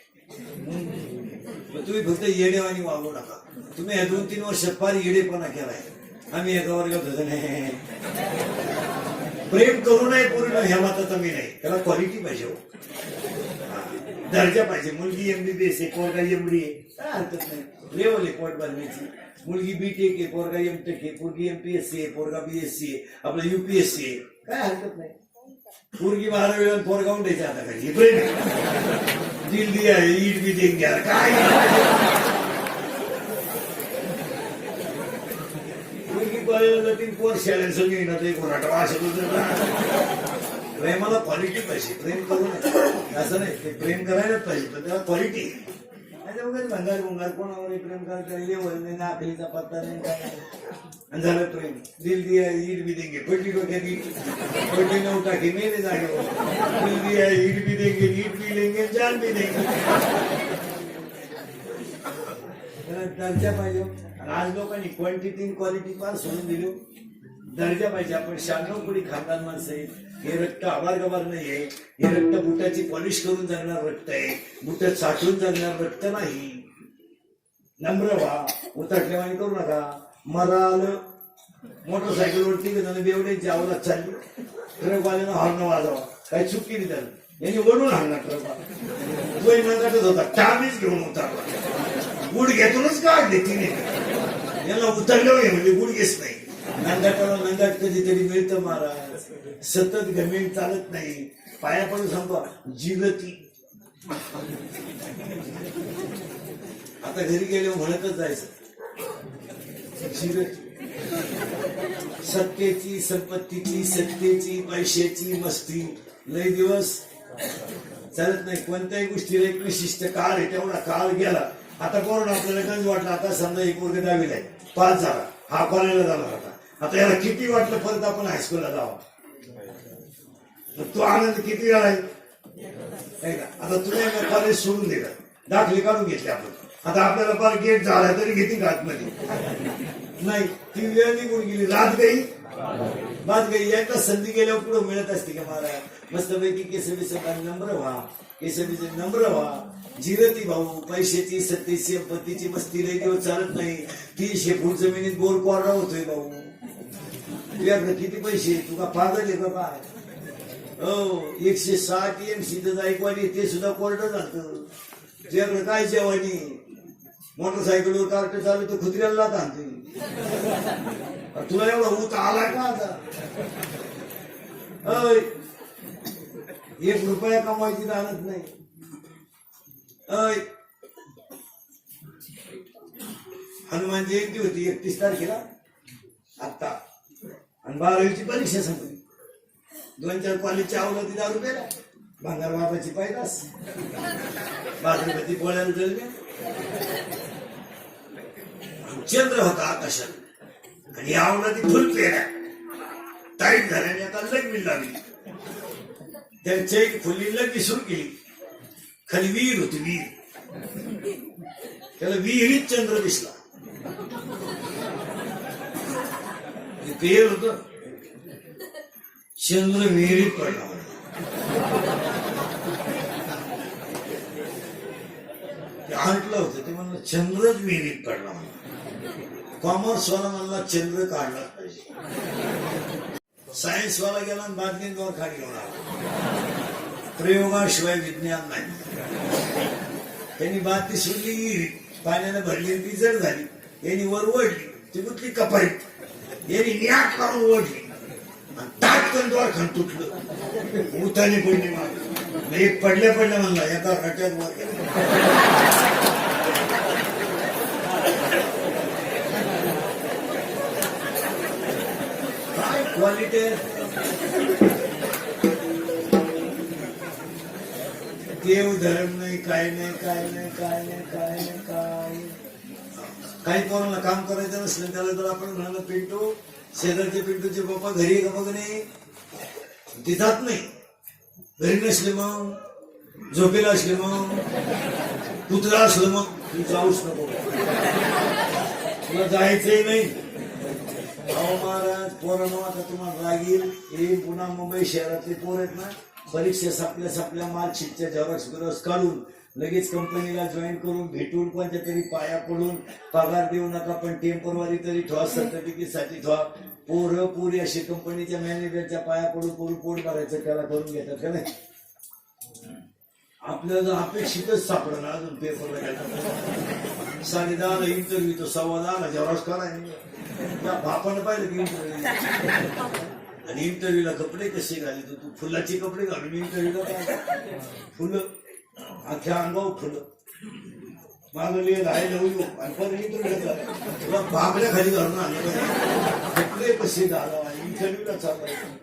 तुम्ही फक्त येडेवानी वागू नका. तुम्ही या 2-3 वर्षात फार येडेपणा केलाय. आम्ही एका वर्गात होतो नाही, प्रेम करू नये पोरीनं ह्या मताचा मी नाही. त्याला क्वालिटी पाहिजे, हो दर्जा पाहिजे. मुलगी MBBS आहे, पोरगा MD आहे, काय हरकत नाही, लेवल आहे पोट भरण्याची. मुलगी BTech आहे, पोरगा MTech आहे, पोरगी MPSC आहे, पोरगा BSc आहे, आपलं UPSC आहे, काय हरकत नाही. पोरगी 12 पोरगा उठायचा आता खाली प्रेम दिल दिया ईट बी देंगे काय. पोरगी कॉलेजला जातील, पोर शाळेला सगळी ना ते कोणाटा अशा प्रेमाला क्वालिटी पाहिजे. प्रेम करू नये असं नाही, ते प्रेम करायलाच पाहिजे पण त्याला क्वालिटी. वगैरे भंगार भंगार कोणावर प्रेम करायचं लेवल नाही, नाकलीचा पत्ता नाही, काय आणि झालं प्रेम. दिल दिया ईट बी देंगे, पडली डोक्यात ईट, पडली 9 टाके मेरे जागेवर. दिल दिया ईट बी देंगे, ईट बी लेंगे, जान बी देंगे. दर्जा पाहिजे. आज लोकांनी क्वांटिटी क्वालिटी फार सोडून दिली. दर्जा पाहिजे. आपण 96 कोटी खानदान माणसं आहे. हे रक्त आभार गबार नाहीये, हे रक्त बुटाची पॉलिश करून जगणार रक्त आहे, बुटात साठवून जगणार रक्त नाही. नम्र व्हा, उतरल्यावानी करू नका. मराल मोटरसायकलवरती बेवड्यांची आवलात चालली, ट्रकवाल्यानं हॉर्न वाजवा, काही चूक केली त्यानं, यांनी ओढून आणला ट्रकवाला. तो नंगाटच होता, टामीच घेऊन उतरला, गुड घेतूनच काढले तिने. याला उतरलं म्हणजे गुड घेच नाही. नंगाटाला नंगाट कधीतरी मिळतं महाराज. सतत गमेंट चालत नाही. पाया पडून सांगा जिरती. आता घरी गेले म्हणतच जायचं जिरती. सत्तेची, संपत्तीची, सत्तेची, पैशाची मस्ती लय दिवस चालत नाही. कोणत्याही गोष्टीला एक विशिष्ट काळ आहे, तेवढा काळ गेला. आता कोरोना आपल्याला गंज वाटला. आता समजा एक वर्ग 10वीला आहे, 5 झाला, हा कॉलेजला झाला होता. आता याला किती वाटलं परत आपण हायस्कूलला जावं, तो आनंद किती वेळा आहे का. आता तुम्ही कॉलेज सोडून दिलं, दाखले काढून घेतले आपण. आता आपल्याला फार गेट झाला तरी घेते का आतमध्ये नाही. ती वेळ निघून गेली, रात गई बात गई. एकदा संधी गेल्यावर पुढे मिळत असते का महाराज. मस्तपैकी केसबीच नम्र व्हा, केसबीच नम्र व्हा. जिरती भाऊ. पैशाची, सत्तेची, संपत्तीची मस्ती लई दिवस चालत नाही. 300 फूट जमिनीत बोर कोरडा होतोय भाऊ. तुझ्याकडे किती पैसे, तुका पागल आहे का काय. हो 160 MCचं जायकवाडी ते सुद्धा कोरडं जातं. तुझ्याकडे काय जेवानी. मोटरसायकलवर कार्ट चालू तर खुत्र्याला आणते. तुला एवढा ऊत आला का आता. 1 रुपया कमवायची जाणत नाही. हनुमान जयंती होती 31 तारखेला आता, आणि 12वीची परीक्षा संपली. 2-4 कॉलेजची आवडती दारू प्यायला, भांगार बाबाची पायदास, बाजूपती पोळ्याला जळल्या. चंद्र होता आकाशात आणि आवडती फुल पेऱ्या टाईट झाल्याने आता लगवी लागली. त्या चैन फुली लगवी सुरू केली. खाली विहीर होती, विहीर. त्याला विहिरीत चंद्र दिसला. पेर होत, चंद्र विहिरीत पडला. ते आणलं होतं ते म्हणलं चंद्रच विहिरीत पडला. कॉमर्स वाला म्हणला चंद्र काढला पाहिजे. सायन्सवाला गेला आणि बादलींवर खाली घेऊन आला. प्रयोगाशिवाय विज्ञान नाही. त्यांनी बादली सोडली, पाण्याने भरली, ती जड झाली. यांनी वर ओढली, ती गुतली कपारीत. यांनी न्याक मारून ओढली आणि ताटकन द्वार खण तुटलं. उतानी पडली माग. एक पडल्या म्हणला, एका रट्यात वर गेला. काय क्वालिटी. देव धर्म नाही, काय नाही, काय नाही, काय नाही, काय नाही, काय काही कोणाला काम करायचं नसलं त्याला जर आपण म्हणाला पिंटू, शेजारचे पिंटूचे पप्पा घरी का बघ नाही, ते जात नाही. घरी नसले मग, झोपेला असले मग, कुत्रा असलं मग तू जाऊच नको, तुला जायचंही नाही. अहो महाराज, पोरांनो आता तुम्हाला रागील. हे पुन्हा मुंबई शहरातले पोर आहेत ना, परीक्षा सापल्या मार्कशीटच्या झेरॉक्स काढून लगेच कंपनीला जॉईन करून भेटून कोणत्या तरी पाया पडून पगार देऊ नका पण टेम्परवारी तरी ठेवा, सर्टिफिकेट साठी ठेवा. पोरं पुरी अशी कंपनीच्या मॅनेजरच्या पाया पडून पोट भरायचं त्याला करून घेतात का नाही. आपल्याला अपेक्षितच सापडलं ना अजून पेपरला गेला. 10:30 इंटरव्ह्यू, तो 10:15 झेरॉक्स करायला. बापानं पाहिलं की इंटरव्ह्यू. आणि इंटरव्ह्यूला कपडे कसे घाले तू फुलाचे कपडे घालून इंटरव्ह्यूला फुलं अख्ख्या अंगावर फुलं मागले राहायला होईल आणि पण इंटरव्ह्यूला तुला बाबड्या खाली घालून आणलं पाहिजे. कपडे कसे घालावं आणि इंटरव्ह्यूला चालवायचं,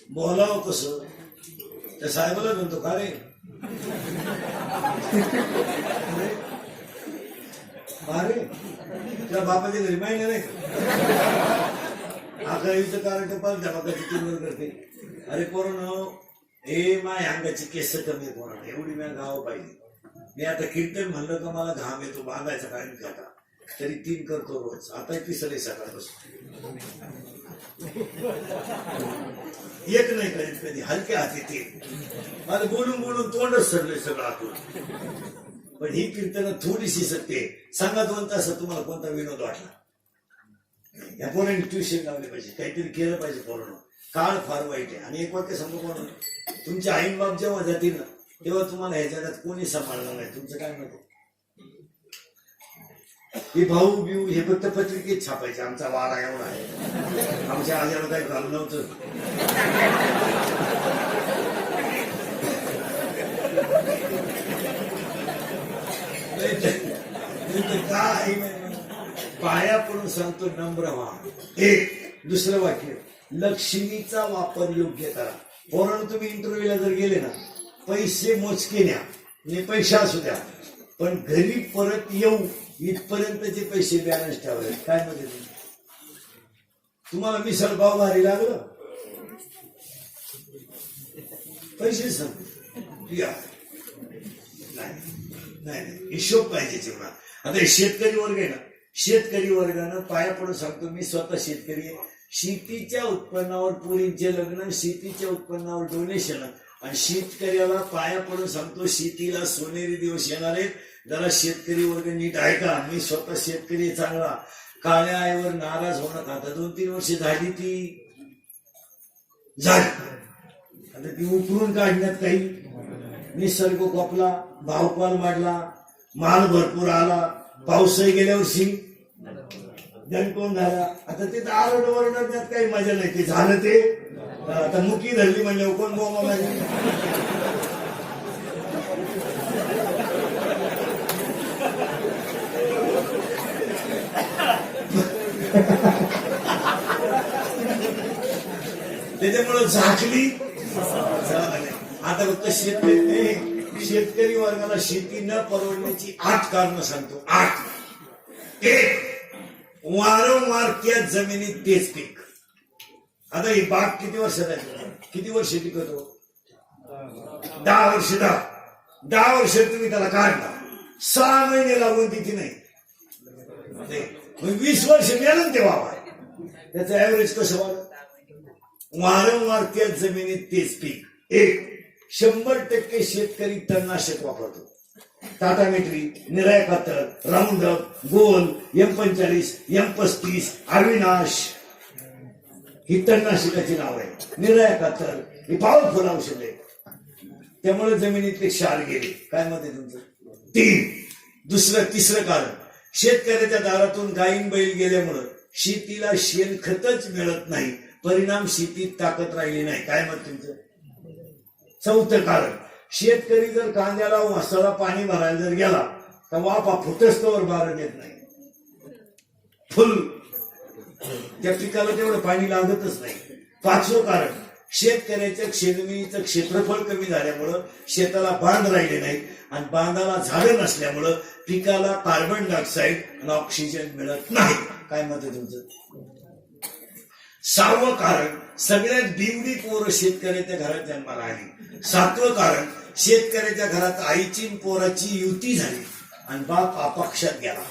बोलावं कसं. त्या साहेबाला म्हणतो का रे अरे त्या बापाच्या घरी माहिती नाही. 11वीचं कारण पाल धमाकाची 3 वर करते. अरे पोरांनो, हे माय अंगाची केस कमी आहे पोरांनो, एवढी मी गाव पाहिजे. मी आता कीर्तन म्हणलं का मला घाम येतो, बांधायचा काय खाता तरी 3 करतो रोज. आता 3 सकाळपासून एक नाही करीत कधी, हलक्या हाती 3. मला बोलून तोंडच सरले सगळं आतून. पण ही कीर्तन थोडीशी सत्य. सांगा 2 तासात तुम्हाला कोणता विनोद वाटला. या पोरांनी ट्युशन लावले पाहिजे, काहीतरी केलं पाहिजे पोरांनो. काळ फार वाईट आहे. आणि एक वाक्य सांगू पोरांनो, तुमचे आई बाप जेव्हा जातील ना तेव्हा तुम्हाला ह्या जगात कोणी सांभाळणार नाही. तुमचं काय नको हे भाऊ बिऊ हे फक्त पत्रिकेत छापायचे. आमचा वारा एवढा आहे, आमच्या आजाला काही झालं नव्हतं. काय पाया पडून सांगतो नम्र व्हा. एक दुसरं वाक्य, लक्ष्मीचा वापर योग्य करा. पोरांनो, तुम्ही इंटरव्ह्यूला जर गेले ना, पैसे मोजके न्या, पैसे असू द्या, पण घरी परत येऊ इथपर्यंतचे पैसे बॅलन्स ठेवायचे. काय मध्ये तुम्हाला मिसळ पाव भारी लागलं, पैसे सांग या नाही, हिशोब पाहिजे जीवनात. आता शेतकरी वर्ग आहे ना, शेतकरी वर्गानं पाया पडून सांगतो, मी स्वतः शेतकरी आहे. शेतीच्या उत्पन्नावर पोरींचे लग्न, शेतीच्या उत्पन्नावर डोनेशन, आणि शेतकऱ्याला पाया पडून सांगतो, शेतीला सोनेरी दिवस येणार आहेत. जरा शेतकरी वर्ग नीट ऐका. मी स्वतः शेतकरी चांगला, काळ्या आईवर नाराज होणं. आता 2-3 वर्ष झाली ती झाली. आता ती उकरून काढण्यात काही निसर्ग कोपला, भावपाल वाढला, माल भरपूर आला, पाऊसही गेल्या वर्षी दणकोन झाला. आता ते तर आरडवरडण्यात काही मजा नाही. ते झालं ते आता मुकी धरली म्हणले कोण बोमा माझी. त्याच्यामुळे झाकली. आता फक्त शेतकरी वर्गाला शेती न परवडण्याची 8 कारणं सांगतो. 8. 1. वारंवार त्याच जमिनीत तेच पीक. आता ही बाग किती वर्षात आहे, किती वर्ष टिकतो? 10 वर्ष. 10 वर्ष तुम्ही त्याला काढला, 6 महिने लागून तिथे नाही, 20 वर्ष गेलं ते वावर. त्याचं ऍव्हरेज कसं वाढ? वारंवार त्याच जमिनीत तेच पीक. 1. 100% शेतकरी तणनाशक वापरतो. टाटा मेट्री, निराय खातर, राऊंडअप, गोल, M45, M35, अविनाश, ही तणनाशकाची नाव आहे. निर्याकातर ही पॉवरफुल औषध आहे. त्यामुळे जमिनीतले क्षार गेले. काय मत आहे तुमचं? 3. तिसरं कारण, शेतकऱ्याच्या दारातून गायीन बैल गेल्यामुळं शेतीला शेणखतच मिळत नाही. परिणाम शेतीत ताकद राहिली नाही. काय मत तुमचं? 4थं कारण, शेतकरी जर कांद्याला मसाला पाणी भरायला जर गेला तर वापा फुटस्तवर बारण येत नाही. फुल त्या पिकाला तेवढं पाणी लागतच नाही. 5वं कारण, शेतकऱ्याच्या जमिनीचं क्षेत्रफळ कमी झाल्यामुळं शेताला बांध राहिले नाही आणि बांधाला झाडं नसल्यामुळं पिकाला कार्बन डायऑक्साईड आणि ऑक्सिजन मिळत नाही. काय मत आहे तुमचं? 6वं कारण, सगळ्यात बिवडी पोरं शेतकऱ्याच्या घरात जन्माला आली. 7वं कारण, शेतकऱ्याच्या घरात आईची पोराची युती झाली आणि बाप अपक्षात गेला.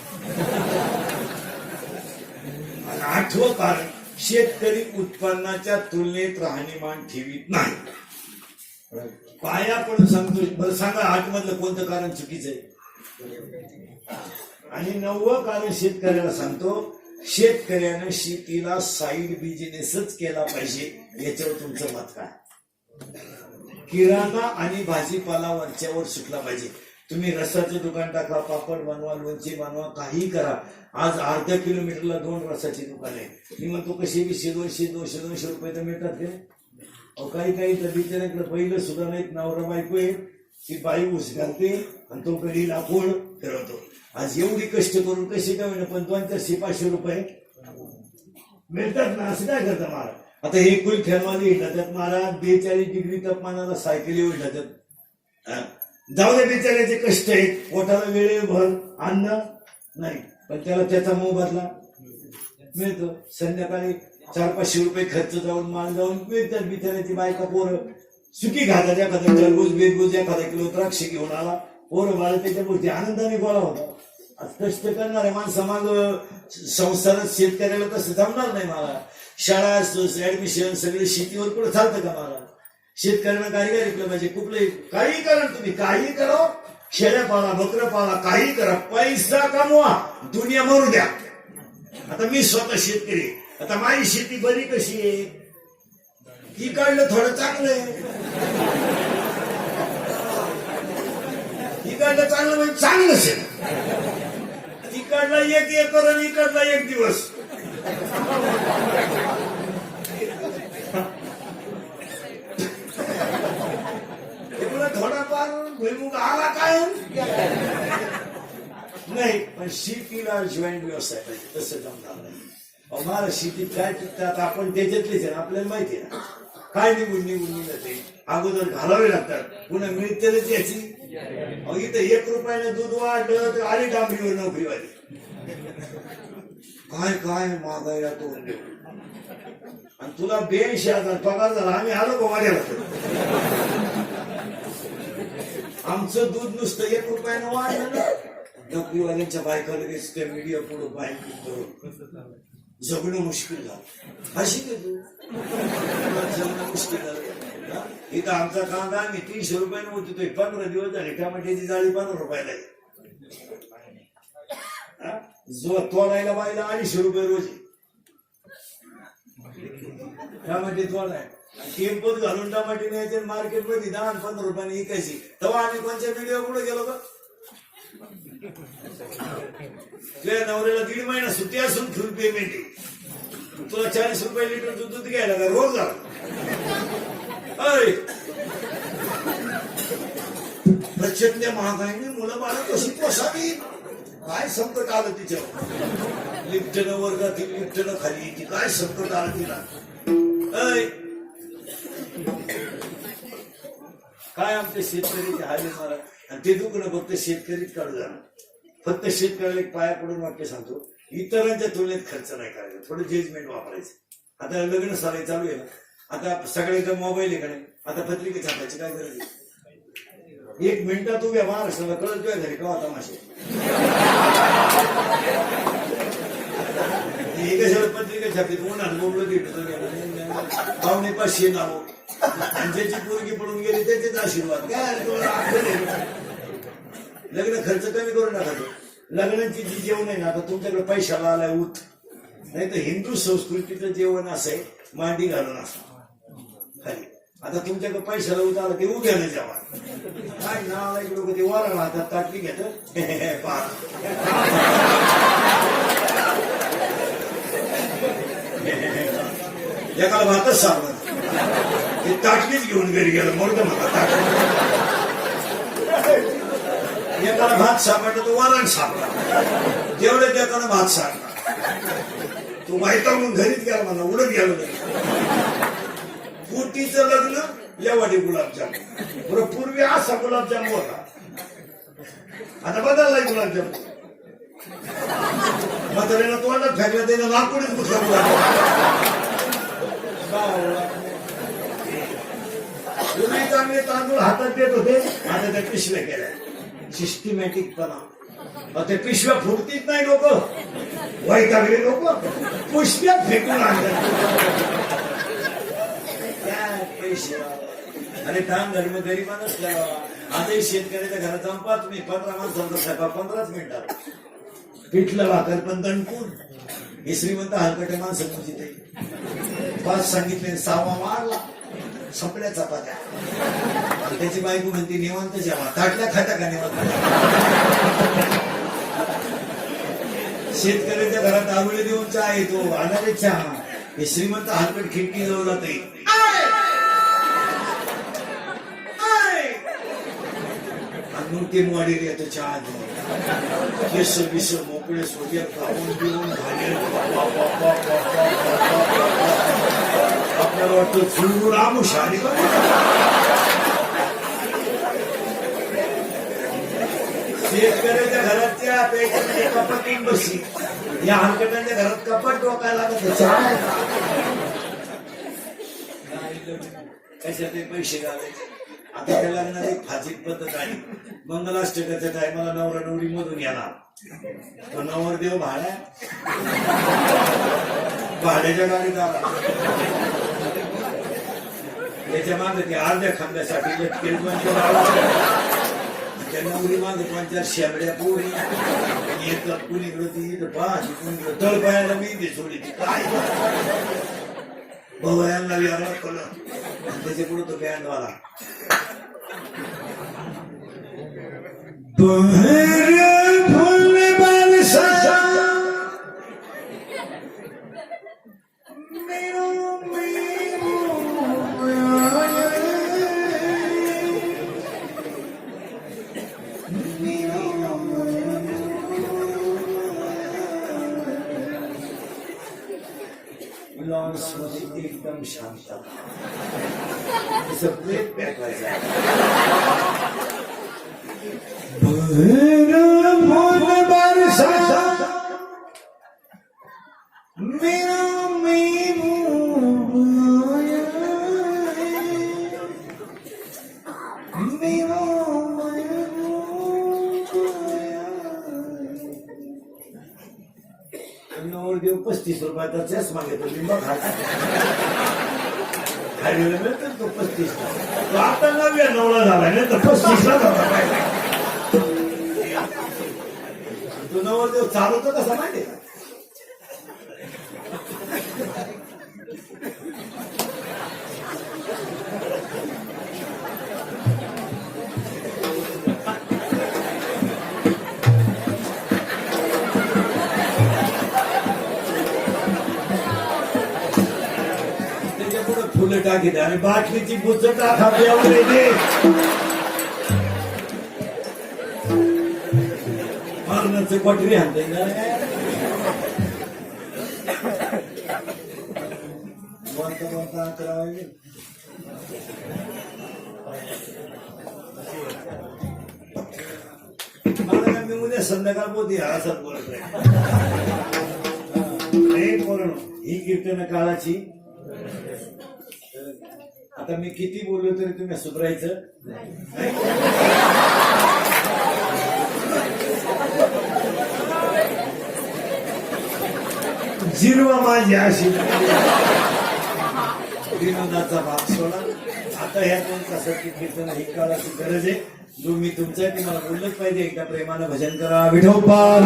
आणि 8वं कारण, शेतकरी उत्पन्नाच्या तुलनेत राहणीमान ठेवीत नाही. पाया पण सांगतो. बरं सांगा, 8 मधलं कोणतं कारण चुकीचं आहे? आणि 9वं कारण शेतकऱ्याला सांगतो, शेतकऱ्यानं शेतीला साईड बिझनेसच केला पाहिजे. याच्यावर तुमचं मत काय? किराणा आणि भाजीपाला वरच्यावर सुटला पाहिजे. तुम्ही रसाचं दुकान टाका, पापड बनवा, लोणचे बनवा, काही करा. आज अर्ध्या किलोमीटरला 2 रसाची दुकान आहे. मी म्हणतो कशी 200 रुपये तर मिळतात ते. काही तर बिचाऱ्याकडे पहिलं सुद्धा नाहीत. नवरा बायको आहे, ती बाई ऊस घालते आणि तो कधी लाकूड फिरवतो. आज एवढी कष्ट करून कशी काय होईना पण 200-500 रुपये मिळतात ना. असं काय करतं महाराज? आता हे कुल फॅनवाले हिंडतात महाराज. 42 डिग्री तापमानाला सायकली हिंडतात. जाऊ दे, बिचाऱ्याचे कष्ट आहेत. पोटाला वेळेभर अन्न नाही पण त्याला त्याचा मोबदला मिळतो. संध्याकाळी 400-500 रुपये खर्च जाऊन माल जाऊन मिळतात. बिचाऱ्याची बायका पोरं सुकी घातात. एखादा टरबूज बिरबूज एखादा किलो द्राक्ष घेऊन आला, पोरं बाळ त्याच्या गोष्टी आनंदाने गोळा होता. आज कष्ट करणारे माणसं माग संसारात शेतकऱ्याला तसं जमणार नाही. मला शाळा ऍडमिशन सगळे शेतीवर कुठं चालतं का? मला शेतकऱ्यांना काहीतरी ऐकलं पाहिजे. कुठलंही काही करा, तुम्ही काही करा, शेळ्या पाळा, बकरं पाळा, काही करा, पैसा कमवा, दुनिया मरू द्या. आता मी स्वतः शेतकरी. आता माझी शेती बरी कशी आहे? ही काढलं थोडं चांगलं आहे. ही काढलं चांगलं म्हणजे चांगलंच आहे. ती काढला 1 एकर आणि इकडला 1 दिवस. थोडाफार भुईमुग आला काय नाही, पण शेतीला जॉईंट व्यवसाय पाहिजे. तसं जमणार नाही. मला शेतीत काय पिकतात आपण त्याच्यातलेच आहे. आपल्याला माहिती आहे ना काय निघून जाते. अगोदर घालावे लागतात, पुन्हा मिळतेच याची. इथं 1 रुपयाने दूध वाढलं तर आली डांबरीवर नोकरीवाली. काय मागायला तो आणि तुला 82,000 पगार झाला. आम्ही आलो का वाढ्याला? आमचं दूध नुसतं 1 रुपयानं वाढलं ना. नोकरीवाल्यांच्या बायका लगेच त्या मीडिया पुढं बाईक करून जगणं मुश्किल झालं. अशी का तू जगणं मुश्किल झालं. इथं आमचा कांदा आम्ही 300 रुपयानं होतो. 15 दिवस झाले. टमाट्याची जाळी 15 रुपयाला आहे. जो तोडायला बायला 250 रुपये रोज टमाटे तोडाय. टेम्पोत घालून टमाटे न्यायचे मार्केटमध्ये 10-15 रुपयाने विकायची. तेव्हा आम्ही कोणत्या मीडिया पुढे गेलो का? तुझ्या नवऱ्याला 1.5 महिना सुट्टी असून फुल पेमेंट आहे. तुला 40 रुपये लिटर दूध घ्यायला का रोज झाला? प्रचंड महागाईने मुलं बाळा कशी पोसावी. काय संकट आलं तिच्यावर. लिफ्टनं वर्गातील लिफ्टनं खाली ती काय संकट आलं तिला. काय आमच्या शेतकरीचे हाले मारा. आणि ते दुखणं फक्त शेतकरीच काढू जाणार. फक्त शेतकऱ्याला एक पाया पडून वाक्य सांगतो, इतरांच्या तुलनेत खर्च नाही करायचा. थोडं जजमेंट वापरायचं. आता लग्न साराई चालू आहे ना. आता सगळ्याचा मोबाईल आहे का नाही. आता पत्रिका छापायची काय गरज आहे? 1 मिनिटात उभ्या महाराष्ट्राला कळत काय झाले का तमाशे. कशाला पत्रिका छापली उन्हात बोललो पावणे 500 नाव आणि ज्याची पोरगी पडून गेली त्याचेच आशीर्वाद. लग्न खर्च कमी करू नका. लग्नाची जी जेवण आहे ना, आता तुमच्याकडे पैशाला आलाय उत नाही तर हिंदू संस्कृतीचं जेवण असं आहे, मांडी घालून असं खाली. आता तुमच्याकडे पैशाला उतारला ते उभ्यानं जेवण काय नाव लोक ते वर राहतात ताटली घेत एकाला भातच सापडत ते ताटलीच घेऊन घरी गेलं मोठं मला ताटली. एकाला भात सापडला तो वरण सापडला जेवढे त्याला भात सापडला तो माहिती म्हणून घरीच गेला मला उडत गेलो पोटीचं लग्न यावाडी गुलाबजाम बरं पूर्वी असा गुलाबजाम होता आता बदललाय गुलाबजाम म्हातारीनं तोंडात फेकला त्यानं लाकडीच गुतला गुलाबजाम. पूर्वी चांगले तांदूळ हातात देत होते आता त्या पिशव्या केल्या सिस्टमॅटिक पणा. ते पिशव्या फुटतीच नाही लोक वैतागले लोक पुष्प्या फेकून आणतात. अरे काम धर्म गरीबा नसल्या आजही शेतकऱ्याच्या घरात जाऊन पाहा तुम्ही 15 माणसांचा स्वयंपाक 15च मिनिटात पिठलं भाकर पण दणकून हे श्रीमंत हलकटे माणसं तुमची ते 5 सांगितले 6वा मारला सपड्या चपात्या. त्याची बायको म्हणते निवांत जेवा ताटल्या खाता का निवांत. शेतकऱ्याच्या घरात आवळे देऊन चहा येतो आणारे चहा हे श्रीमंत हलकट खिडकी जवळ जाते मूर्ती वाढील येतो चहा केस बिस मोकळे सोडे खाऊन पिऊन घाले आपल्याला वाटतं फुलूर आमुषारी शेतकऱ्याच्या घरातच्या त्याच्यामध्ये कपाट येऊन बसली या हलकटांच्या घरात कपाट डोकायला लागत चहा कशात पैसे घालायचे. आता त्या लग्नात एक फाजील पद्धत आहे मंगलाष्टकाच्या टायमाला नवरा नवरी मधून येणार तो नवरदेव भाड्याच्या गाडीत आला त्याच्या मागे ते अर्ध्या खांद्यासाठी त्या नवरी मागे 5-4 शेबड्या पोरी येतात कुणीकडे ती भाजी कुणीकडे तळपायाला मी ते सोडी काय भवयांना विहार कळलं त्याच्या पुढे तो बँडवाला फुल बालसा लॉन्स मध्ये एकदम शांत प्लेट पॅकवायचा नवरदेव 35 रुपयाचा चष्मा घेतो लिंबा खाता खायला मिळतो तो 35 तो आता 99 झाला नाही तर 35 ला झाला. तो नवरदेव चालवतो कसा माहिती का फुलं टाकीत आणि बाटलीची बुच टाका मारण्याचं पटरी आणते बोलता करावे मला मी उद्या संध्याकाळ बोलते असं बोलत नाही बोलणं ही कीर्तन काळाची. आता मी किती बोललो तरी तुम्ही सुधरायचं जिरवा माझी अशी विनोदाचा भाग सोडा. आता ह्या 2 तासाची कीर्तन ही काळाची गरज आहे. जो मी तुमच्यासाठी मला बोललंच पाहिजे. एकदा प्रेमानं भजन करा. विठोबा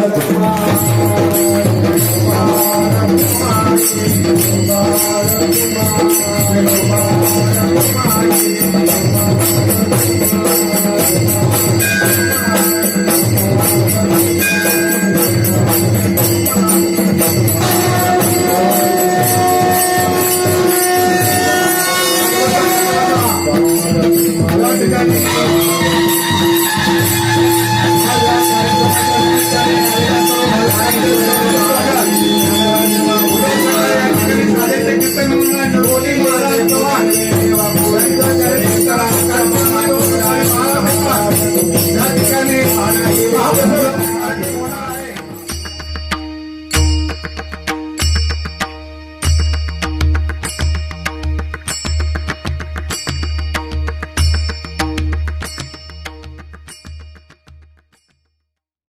कीर्तन